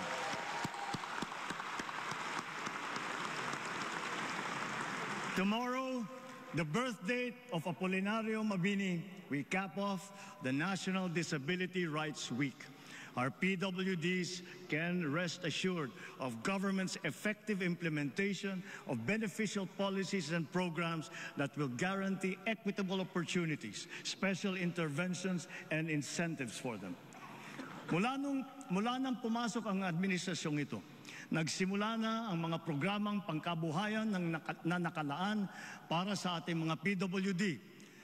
Tomorrow, the birth date of Apolinario Mabini, we cap off the National Disability Rights Week. Our PWDs can rest assured of government's effective implementation of beneficial policies and programs that will guarantee equitable opportunities, special interventions, and incentives for them. Mula nang pumasok ang administrasyong ito, nagsimula na ang mga programang pangkabuhayan na nakalaan para sa ating mga PWD.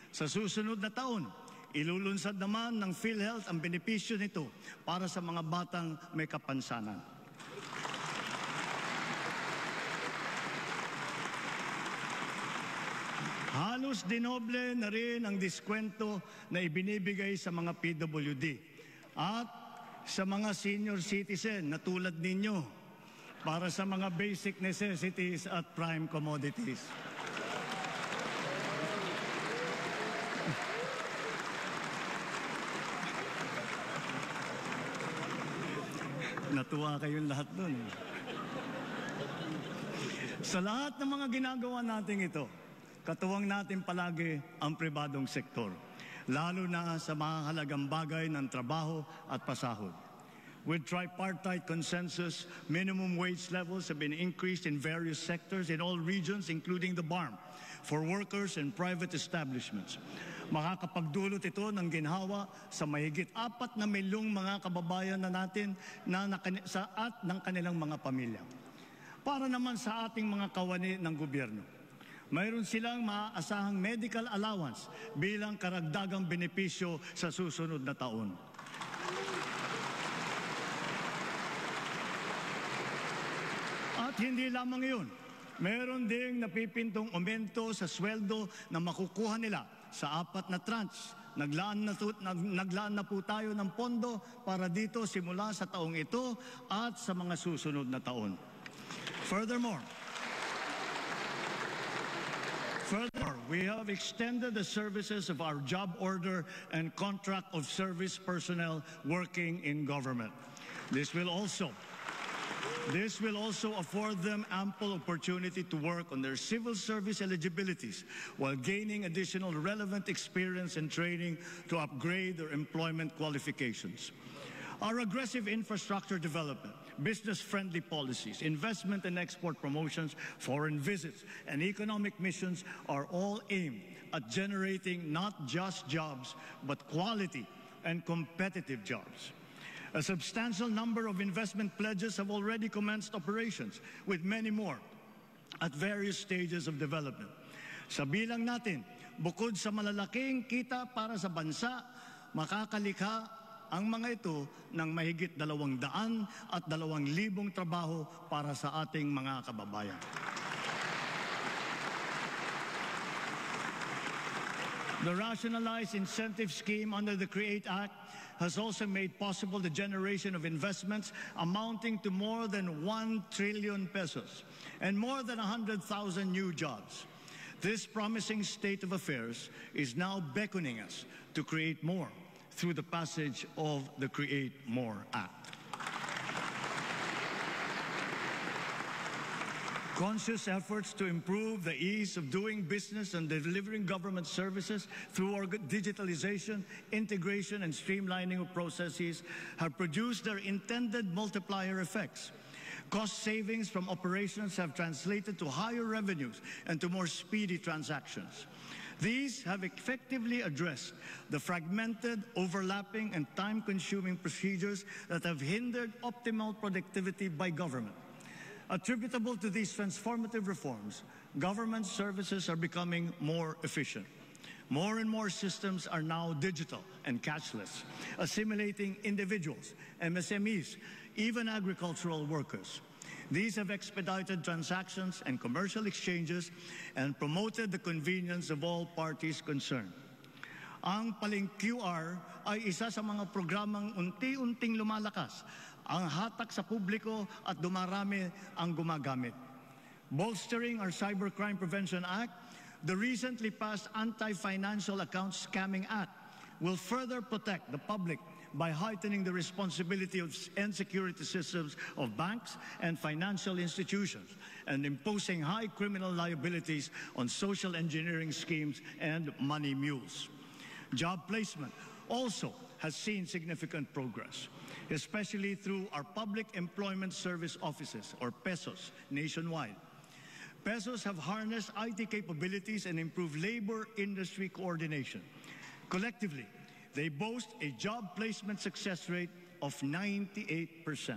Sa susunod na taon, ilulunsad naman ng PhilHealth ang benepisyo nito para sa mga batang may kapansanan. Halos dinoble na rin ang diskwento na ibinibigay sa mga PWD at sa mga senior citizen na tulad ninyo para sa mga basic necessities at prime commodities. Natuwa kayong lahat dun. Sa lahat ng mga ginagawa natin ito, katuwang natin palagi ang pribadong sektor, lalo na sa mahalagang bagay ng trabaho at pasahod. With tripartite consensus, minimum wage levels have been increased in various sectors in all regions, including the BARM, for workers and private establishments. Makakapagdulot ito ng ginhawa sa mahigit 4 na milyong mga kababayan na natin at ng kanilang mga pamilya. Para naman sa ating mga kawani ng gobyerno, mayroon silang maaasahang medical allowance bilang karagdagang benepisyo sa susunod na taon. At hindi lamang yun, meron ding napipintong aumento sa sweldo na makukuha nila sa 4 na tranche. Naglaan na po tayo ng pondo para dito simula sa taong ito at sa mga susunod na taon. Furthermore, we have extended the services of our job order and contract of service personnel working in government. This will also afford them ample opportunity to work on their civil service eligibilities while gaining additional relevant experience and training to upgrade their employment qualifications. Our aggressive infrastructure development, business-friendly policies, investment and export promotions, foreign visits, and economic missions are all aimed at generating not just jobs, but quality and competitive jobs. A substantial number of investment pledges have already commenced operations, with many more at various stages of development. Sa bilang natin, bukod sa malalaking kita para sa bansa, makakalikha ang mga ito ng mahigit 200,000 at 2,000 trabaho para sa ating mga kababayan. The rationalized incentive scheme under the CREATE Act has also made possible the generation of investments amounting to more than 1 trillion pesos and more than 100,000 new jobs. This promising state of affairs is now beckoning us to create more through the passage of the Create More Act. Conscious efforts to improve the ease of doing business and delivering government services through digitalization, integration, and streamlining of processes have produced their intended multiplier effects. Cost savings from operations have translated to higher revenues and to more speedy transactions. These have effectively addressed the fragmented, overlapping, and time-consuming procedures that have hindered optimal productivity by government. Attributable to these transformative reforms, government services are becoming more efficient. More and more systems are now digital and cashless, assimilating individuals, MSMEs, even agricultural workers. These have expedited transactions and commercial exchanges and promoted the convenience of all parties concerned. Ang Paling QR ay isa sa mga programang unti-unting lumalakas, ang hatak sa publiko at dumarami ang gumagamit. Bolstering our Cybercrime Prevention Act, the recently passed Anti-Financial Account Scamming Act will further protect the public by heightening the responsibility and security systems of banks and financial institutions and imposing high criminal liabilities on social engineering schemes and money mules. Job placement also has seen significant progress, especially through our Public Employment Service Offices, or PESOs, nationwide. PESOs have harnessed IT capabilities and improved labor industry coordination. Collectively, they boast a job placement success rate of 98%.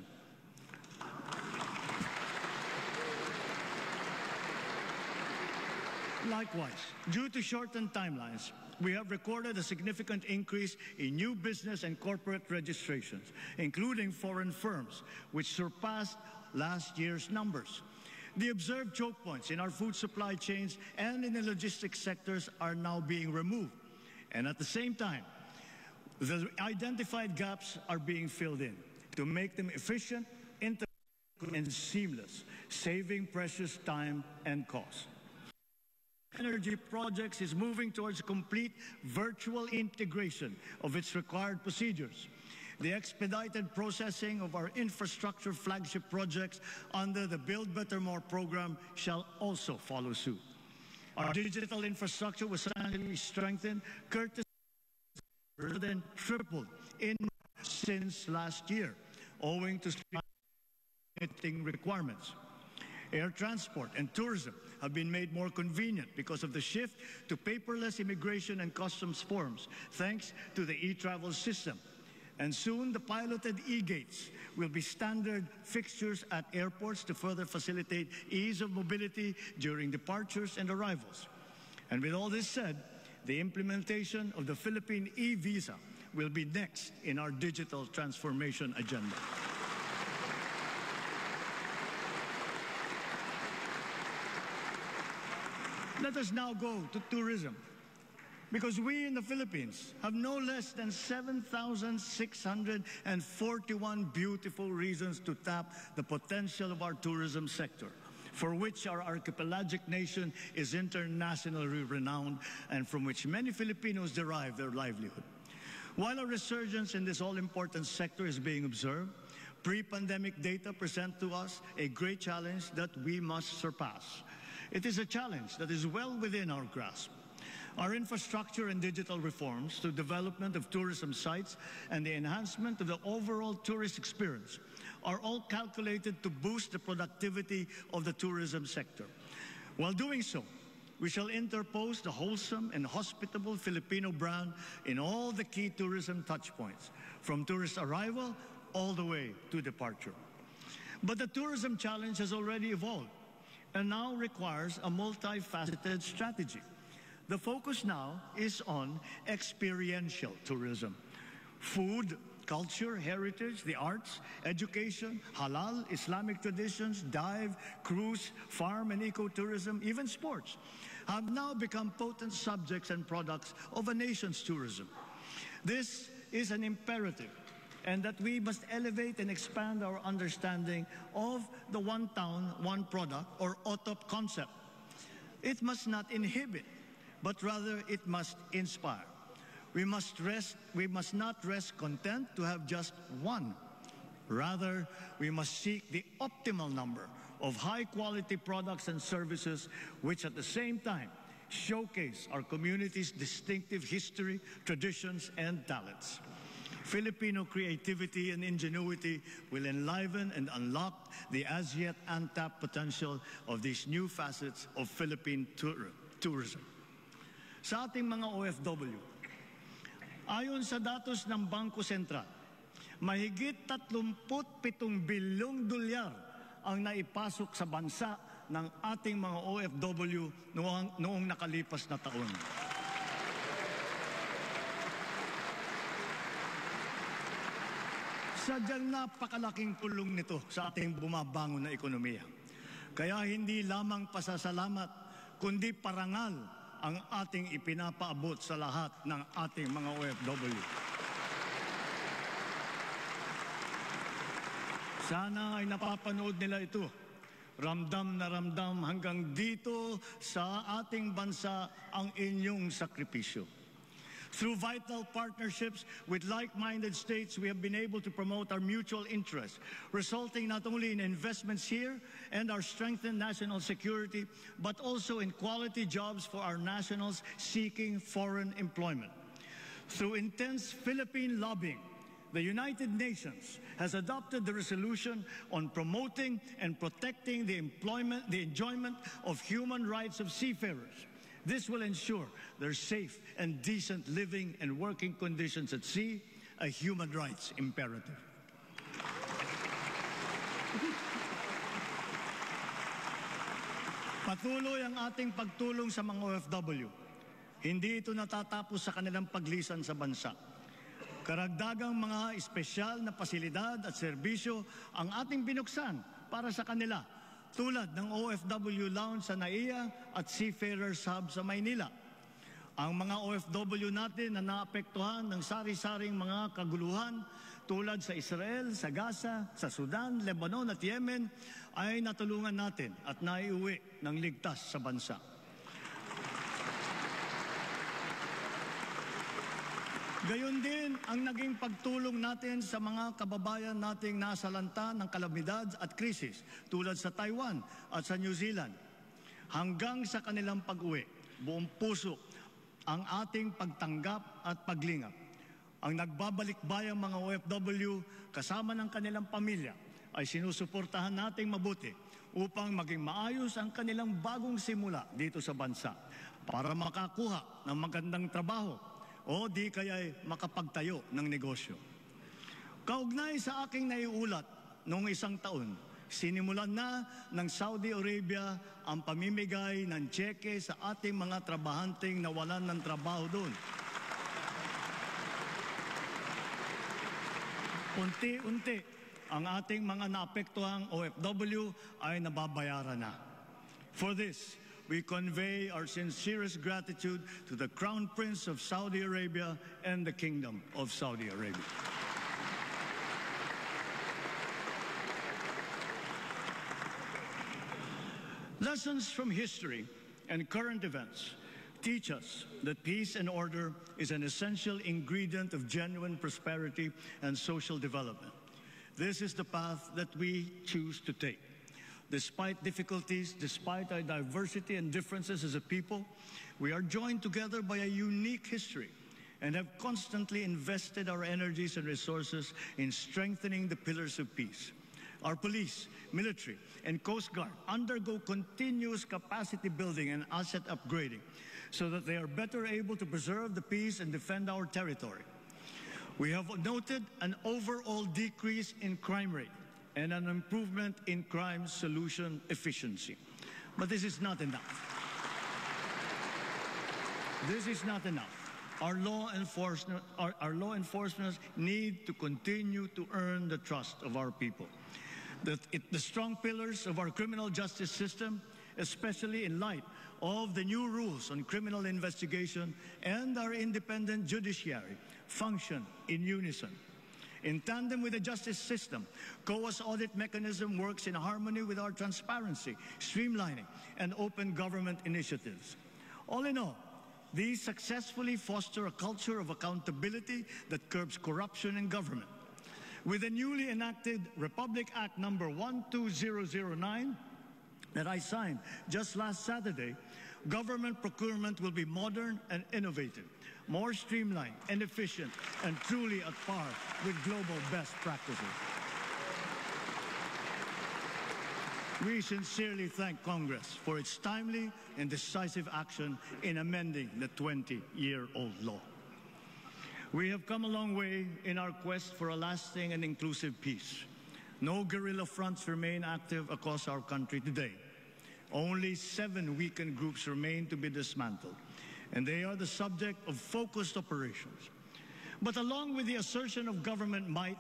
Likewise, due to shortened timelines, we have recorded a significant increase in new business and corporate registrations, including foreign firms, which surpassed last year's numbers. The observed choke points in our food supply chains and in the logistics sectors are now being removed. And at the same time, the identified gaps are being filled in to make them efficient, integrated, and seamless, saving precious time and cost. Energy Projects is moving towards complete virtual integration of its required procedures. The expedited processing of our infrastructure flagship projects under the Build Better More program shall also follow suit. Our digital infrastructure was substantially strengthened, courtesy more than tripled since last year, owing to streamlining requirements. Air transport and tourism have been made more convenient because of the shift to paperless immigration and customs forms, thanks to the e-travel system. And soon, the piloted e-gates will be standard fixtures at airports to further facilitate ease of mobility during departures and arrivals. And with all this said, the implementation of the Philippine e-visa will be next in our digital transformation agenda. Let us now go to tourism, because we in the Philippines have no less than 7,641 beautiful reasons to tap the potential of our tourism sector, for which our archipelagic nation is internationally renowned and from which many Filipinos derive their livelihood. While a resurgence in this all-important sector is being observed, pre-pandemic data present to us a great challenge that we must surpass. It is a challenge that is well within our grasp. Our infrastructure and digital reforms to development of tourism sites and the enhancement of the overall tourist experience are all calculated to boost the productivity of the tourism sector. While doing so, we shall interpose the wholesome and hospitable Filipino brand in all the key tourism touchpoints, from tourist arrival all the way to departure. But the tourism challenge has already evolved and now requires a multifaceted strategy. The focus now is on experiential tourism. Food, culture, heritage, the arts, education, halal, Islamic traditions, dive, cruise, farm and ecotourism, even sports, have now become potent subjects and products of a nation's tourism. This is an imperative, and that we must elevate and expand our understanding of the one town, one product, or OTOP concept. It must not inhibit, but rather it must inspire. We must not rest content to have just one. Rather, we must seek the optimal number of high-quality products and services which at the same time showcase our community's distinctive history, traditions, and talents. Filipino creativity and ingenuity will enliven and unlock the as-yet untapped potential of these new facets of Philippine tourism. sa ating mga OFW. Ayon sa datos ng Bangko Sentral, mahigit 37 bilyong dolyar ang naipasok sa bansa ng ating mga OFW noong nakalipas na taon. Sadyang napakalaking tulong nito sa ating bumabangon na ekonomiya. Kaya hindi lamang pasasalamat, kundi parangal ang ating ipinapaabot sa lahat ng ating mga OFW. Sana ay napapanood nila ito. Ramdam na ramdam hanggang dito sa ating bansa ang inyong sakripisyo. Through vital partnerships with like-minded states, we have been able to promote our mutual interests, resulting not only in investments here and our strengthened national security, but also in quality jobs for our nationals seeking foreign employment. Through intense Philippine lobbying, the United Nations has adopted the resolution on promoting and protecting the enjoyment of human rights of seafarers. This will ensure their safe and decent living and working conditions at sea, a human rights imperative. Patuloy ang ating pagtulong sa mga OFW. Hindi ito natatapos sa kanilang paglisan sa bansa. Karagdagang mga espesyal na pasilidad at serbisyo ang ating binuksan para sa kanila, tulad ng OFW Lounge sa NAIA at Seafarers Hub sa Maynila. Ang mga OFW natin na naapektuhan ng sari-saring mga kaguluhan tulad sa Israel, sa Gaza, sa Sudan, Lebanon at Yemen ay natulungan natin at naiuwi ng ligtas sa bansa. Gayon din ang naging pagtulong natin sa mga kababayan nating nasalanta ng kalamidad at krisis tulad sa Taiwan at sa New Zealand. Hanggang sa kanilang pag-uwi, buong puso ang ating pagtanggap at paglingap. Ang nagbabalik-bayang mga OFW kasama ng kanilang pamilya ay sinusuportahan nating mabuti upang maging maayos ang kanilang bagong simula dito sa bansa para makakuha ng magandang trabaho o di kaya'y makapagtayo ng negosyo. Kaugnay sa aking naiulat noong isang taon, sinimulan na ng Saudi Arabia ang pamimigay ng tseke sa ating mga trabahanteng nawalan ng trabaho doon. Unti-unti, ang ating mga naapektuhang OFW ay nababayaran na. For this, we convey our sincerest gratitude to the Crown Prince of Saudi Arabia and the Kingdom of Saudi Arabia. Lessons from history and current events teach us that peace and order is an essential ingredient of genuine prosperity and social development. This is the path that we choose to take. Despite difficulties, despite our diversity and differences as a people, we are joined together by a unique history and have constantly invested our energies and resources in strengthening the pillars of peace. Our police, military, and Coast Guard undergo continuous capacity building and asset upgrading so that they are better able to preserve the peace and defend our territory. We have noted an overall decrease in crime rate and an improvement in crime solution efficiency. But this is not enough. This is not enough. Our law enforcement need to continue to earn the trust of our people. The strong pillars of our criminal justice system, especially in light of the new rules on criminal investigation and our independent judiciary, function in unison. In tandem with the justice system, COA's audit mechanism works in harmony with our transparency, streamlining, and open government initiatives. All in all, these successfully foster a culture of accountability that curbs corruption in government. With the newly enacted Republic Act number 12009 that I signed just last Saturday, government procurement will be modern and innovative, more streamlined and efficient, and truly at par with global best practices. We sincerely thank Congress for its timely and decisive action in amending the 20-year-old law. We have come a long way in our quest for a lasting and inclusive peace. No guerrilla fronts remain active across our country today. Only 7 weakened groups remain to be dismantled, and they are the subject of focused operations. But along with the assertion of government might,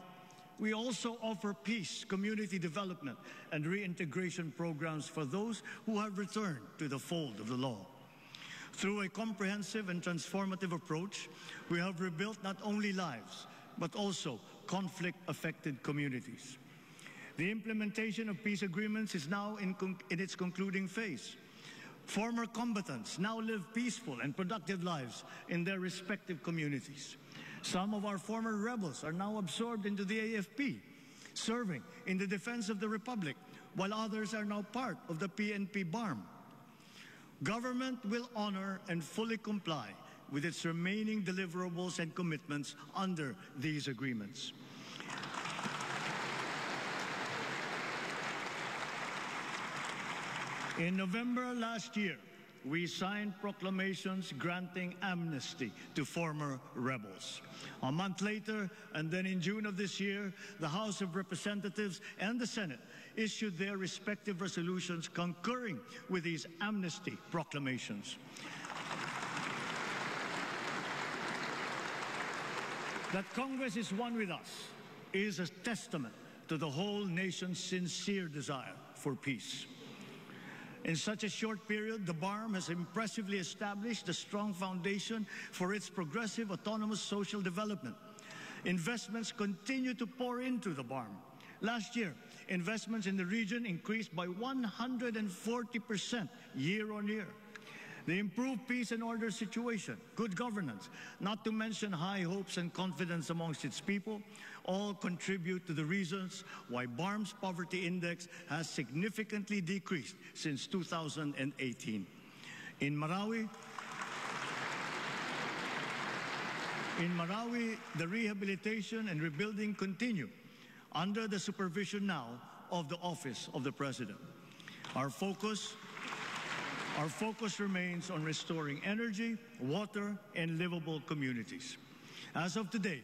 we also offer peace, community development, and reintegration programs for those who have returned to the fold of the law. Through a comprehensive and transformative approach, we have rebuilt not only lives, but also conflict-affected communities. The implementation of peace agreements is now in its concluding phase. Former combatants now live peaceful and productive lives in their respective communities. Some of our former rebels are now absorbed into the AFP, serving in the defense of the Republic, while others are now part of the PNP BARM. Government will honor and fully comply with its remaining deliverables and commitments under these agreements. In November last year, we signed proclamations granting amnesty to former rebels. A month later, and then in June of this year, the House of Representatives and the Senate issued their respective resolutions concurring with these amnesty proclamations. That Congress is one with us is a testament to the whole nation's sincere desire for peace. In such a short period, the BARM has impressively established a strong foundation for its progressive, autonomous social development. Investments continue to pour into the BARM. Last year, investments in the region increased by 140% year-on-year. The improved peace and order situation, good governance, not to mention high hopes and confidence amongst its people, all contribute to the reasons why BARM's poverty index has significantly decreased since 2018. In Marawi, the rehabilitation and rebuilding continue under the supervision now of the Office of the President. Our focus remains on restoring energy, water, and livable communities. As of today,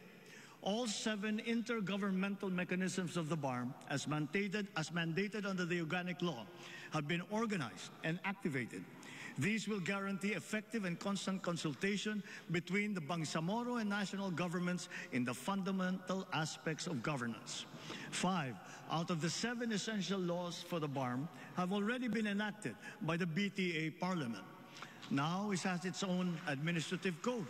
all 7 intergovernmental mechanisms of the BARM, as mandated under the Organic Law, have been organized and activated. These will guarantee effective and constant consultation between the Bangsamoro and national governments in the fundamental aspects of governance. 5 out of the 7 essential laws for the BARM have already been enacted by the BTA Parliament. Now it has its own administrative code.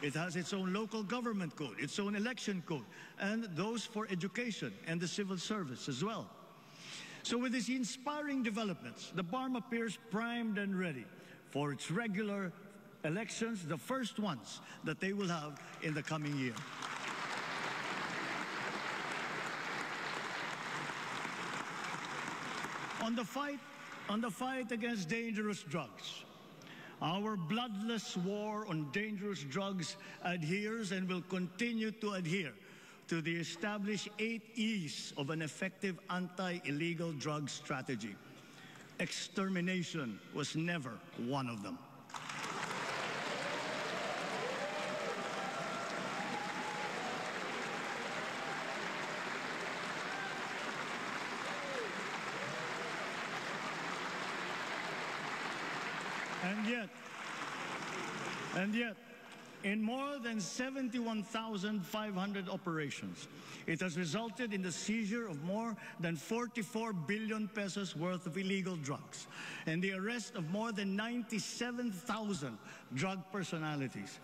It has its own local government code, its own election code, and those for education and the civil service as well. So with these inspiring developments, the BARM appears primed and ready for its regular elections, the first ones that they will have in the coming year. On the fight against dangerous drugs, our bloodless war on dangerous drugs adheres and will continue to adhere to the established 8 E's of an effective anti-illegal drug strategy. Extermination was never one of them. And yet, in more than 71,500 operations, it has resulted in the seizure of more than 44 billion pesos worth of illegal drugs and the arrest of more than 97,000 drug personalities.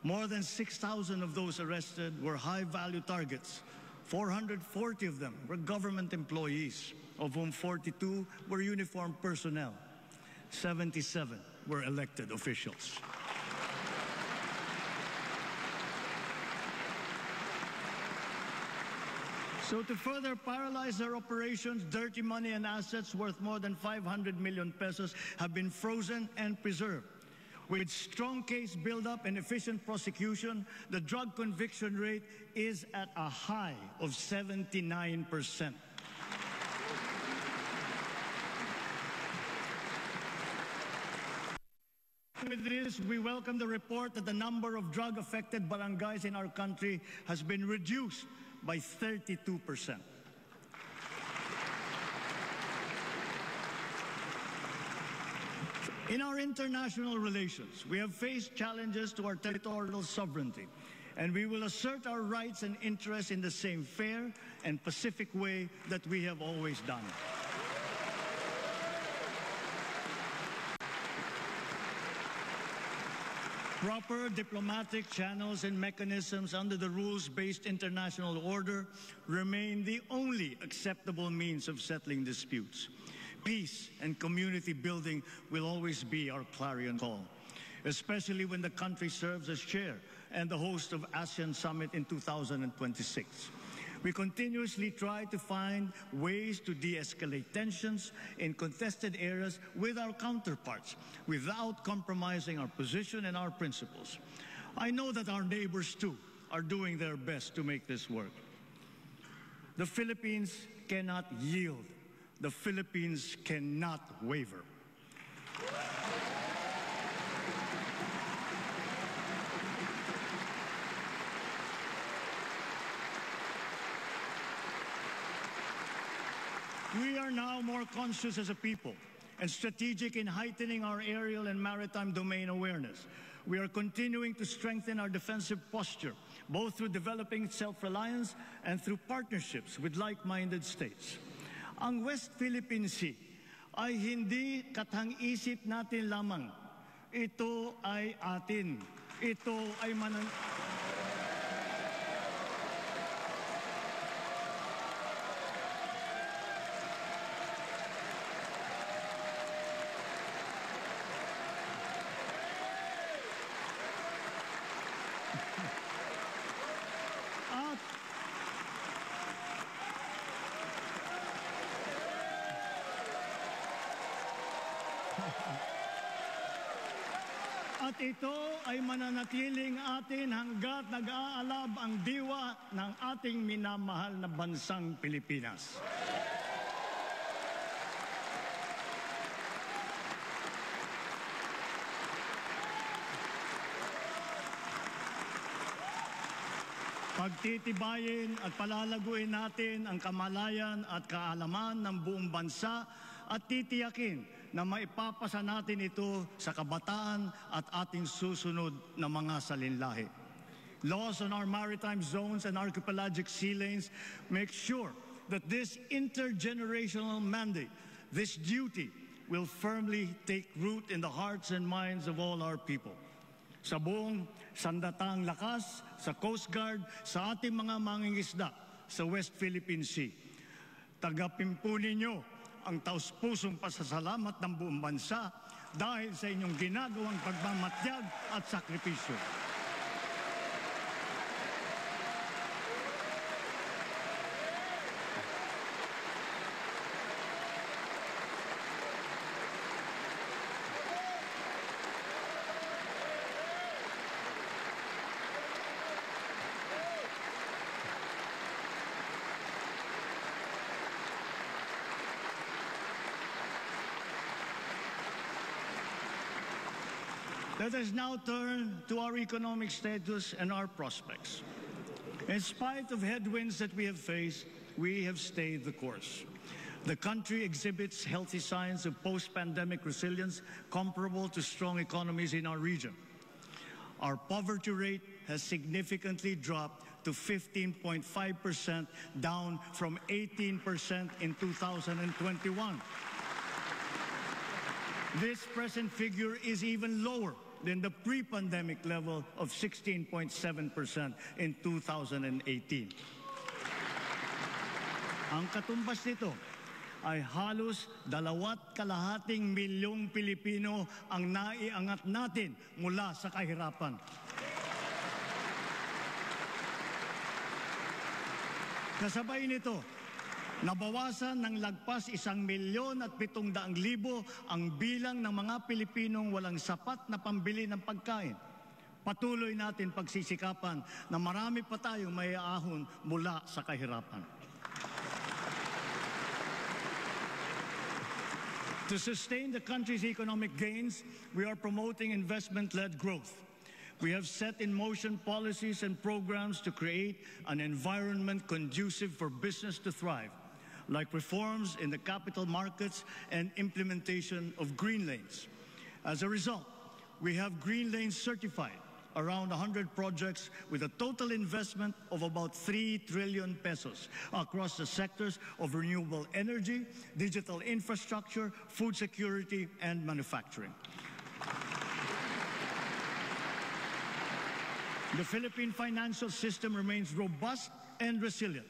More than 6,000 of those arrested were high-value targets. 440 of them were government employees, of whom 42 were uniformed personnel. 77 were elected officials. So to further paralyze their operations, dirty money and assets worth more than 500 million pesos have been frozen and preserved. With strong case buildup and efficient prosecution, the drug conviction rate is at a high of 79%. with this, we welcome the report that the number of drug-affected barangays in our country has been reduced by 32%. In our international relations, we have faced challenges to our territorial sovereignty, and we will assert our rights and interests in the same fair and pacific way that we have always done. Proper diplomatic channels and mechanisms under the rules-based international order remain the only acceptable means of settling disputes. Peace and community building will always be our clarion call, especially when the country serves as chair and the host of ASEAN Summit in 2026. We continuously try to find ways to de-escalate tensions in contested areas with our counterparts without compromising our position and our principles. I know that our neighbors too are doing their best to make this work. The Philippines cannot yield. The Philippines cannot waver. We are now more conscious as a people and strategic in heightening our aerial and maritime domain awareness. We are continuing to strengthen our defensive posture, both through developing self-reliance and through partnerships with like-minded states. Ang West Philippine Sea ay hindi katang-isip natin lamang. Ito ay atin. Ito ay At ito ay mananatiling atin hanggat nag-aalab ang diwa ng ating minamahal na bansang Pilipinas. Pagtitibayin at palalaguin natin ang kamalayan at kaalaman ng buong bansa at titiyakin na maipapasa natin ito sa kabataan at ating susunod na mga salinlahi. Laws on our maritime zones and archipelagic sea lanes make sure that this intergenerational mandate, this duty, will firmly take root in the hearts and minds of all our people. Sa buong sandatang lakas, sa Coast Guard, sa ating mga mangingisda sa West Philippine Sea. Tagapimpunin niyo ang taus-pusong pasasalamat ng buong bansa dahil sa inyong ginagawang pagmamatyag at sakripisyo. Let us now turn to our economic status and our prospects. In spite of headwinds that we have faced, we have stayed the course. The country exhibits healthy signs of post-pandemic resilience comparable to strong economies in our region. Our poverty rate has significantly dropped to 15.5%, down from 18% in 2021. This present figure is even lower than the pre-pandemic level of 16.7% in 2018. Ang katumbas nito ay halos 2.5 milyong Pilipino ang naiangat natin mula sa kahirapan. Kasabay nito, nabawasan ng lagpas 1,700,000 ang bilang ng mga Pilipinong walang sapat na pambili ng pagkain. Patuloy natin pagsisikapan na marami pa tayong maiaahon mula sa kahirapan. To sustain the country's economic gains, we are promoting investment-led growth. We have set in motion policies and programs to create an environment conducive for business to thrive, like reforms in the capital markets and implementation of green lanes. As a result, we have green lanes certified, around 100 projects with a total investment of about 3 trillion pesos across the sectors of renewable energy, digital infrastructure, food security, and manufacturing. The Philippine financial system remains robust and resilient.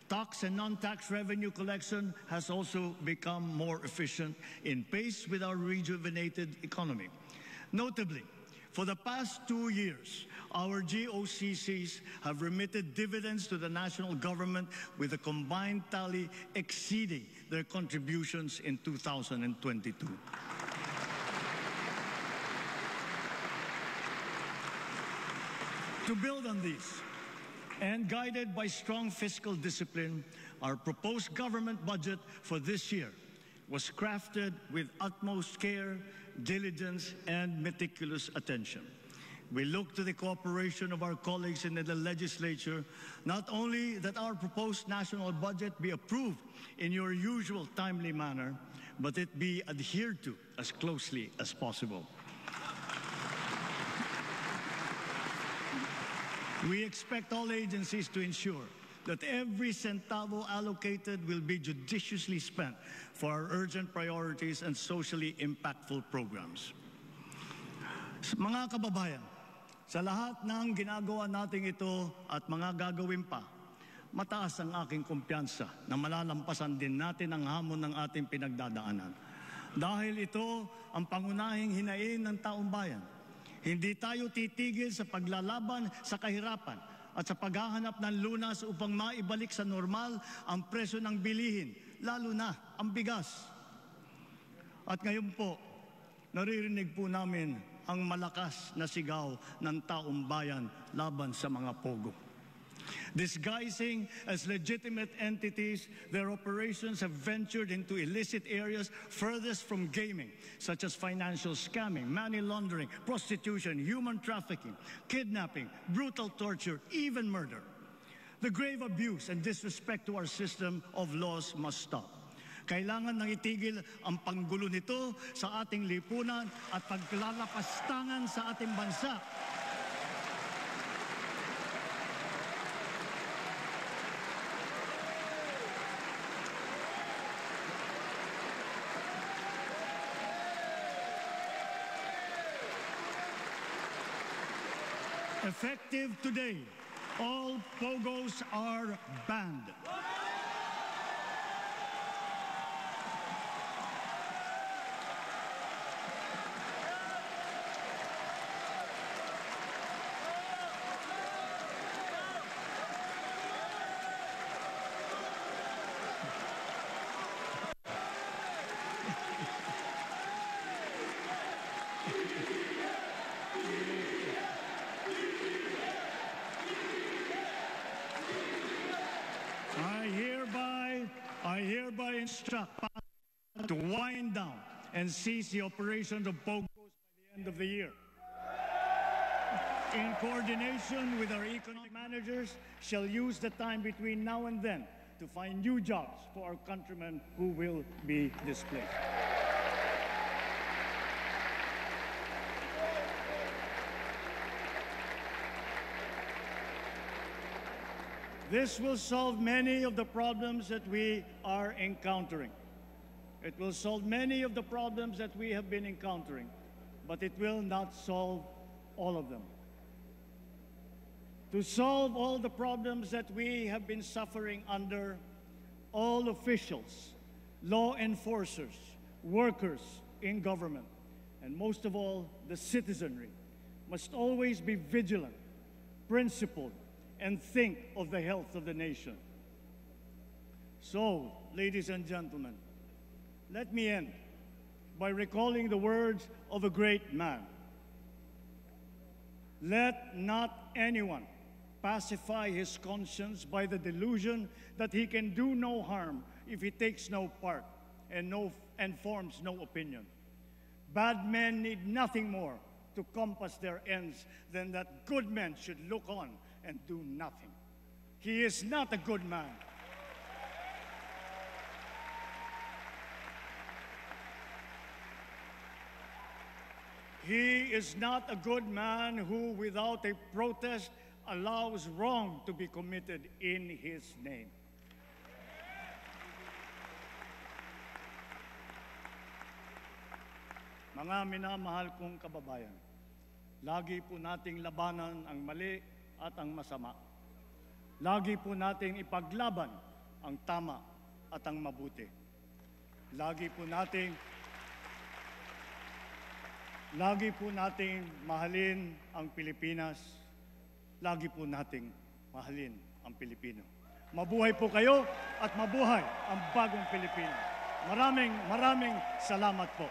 Tax and non-tax revenue collection has also become more efficient in pace with our rejuvenated economy. Notably, for the past 2 years, our GOCCs have remitted dividends to the national government with a combined tally exceeding their contributions in 2022. To build on these, and guided by strong fiscal discipline, our proposed government budget for this year was crafted with utmost care, diligence, and meticulous attention. We look to the cooperation of our colleagues in the legislature, not only that our proposed national budget be approved in your usual timely manner, but it be adhered to as closely as possible. We expect all agencies to ensure that every centavo allocated will be judiciously spent for our urgent priorities and socially impactful programs. Mga kababayan, sa lahat ng ginagawa natin ito at mga gagawin pa, mataas ang aking kumpiyansa na malalampasan din natin ang hamon ng ating pinagdadaanan. Dahil ito ang pangunahing hinaing ng taong bayan. Hindi tayo titigil sa paglalaban sa kahirapan at sa paghahanap ng lunas upang maibalik sa normal ang presyo ng bilihin, lalo na ang bigas. At ngayon po, naririnig po namin ang malakas na sigaw ng taong bayan laban sa mga pogo. Disguising as legitimate entities, their operations have ventured into illicit areas furthest from gaming, such as financial scamming, money laundering, prostitution, human trafficking, kidnapping, brutal torture, even murder. The grave abuse and disrespect to our system of laws must stop. Kailangan nang itigil ang panggulo nito sa ating lipunan at paglalapastangan sa ating bansa. Effective today, all POGOs are banned. I hereby instruct to wind down and cease the operations of POGOs by the end of the year. In coordination with our economic managers, shall use the time between now and then to find new jobs for our countrymen who will be displaced. This will solve many of the problems that we are encountering. It will solve many of the problems that we have been encountering, but it will not solve all of them. To solve all the problems that we have been suffering under, all officials, law enforcers, workers in government, and most of all, the citizenry, must always be vigilant, principled, and think of the health of the nation. So, ladies and gentlemen, let me end by recalling the words of a great man. Let not anyone pacify his conscience by the delusion that he can do no harm if he takes no part and forms no opinion. Bad men need nothing more to compass their ends than that good men should look on and do nothing. He is not a good man. He is not a good man who, without a protest, allows wrong to be committed in his name. Mga minamahal kong kababayan, lagi po nating labanan ang mali at ang masama. Lagi po nating ipaglaban ang tama at ang mabuti. Lagi po nating mahalin ang Pilipinas. Lagi po nating mahalin ang Pilipino. Mabuhay po kayo at mabuhay ang bagong Pilipinas. Maraming salamat po.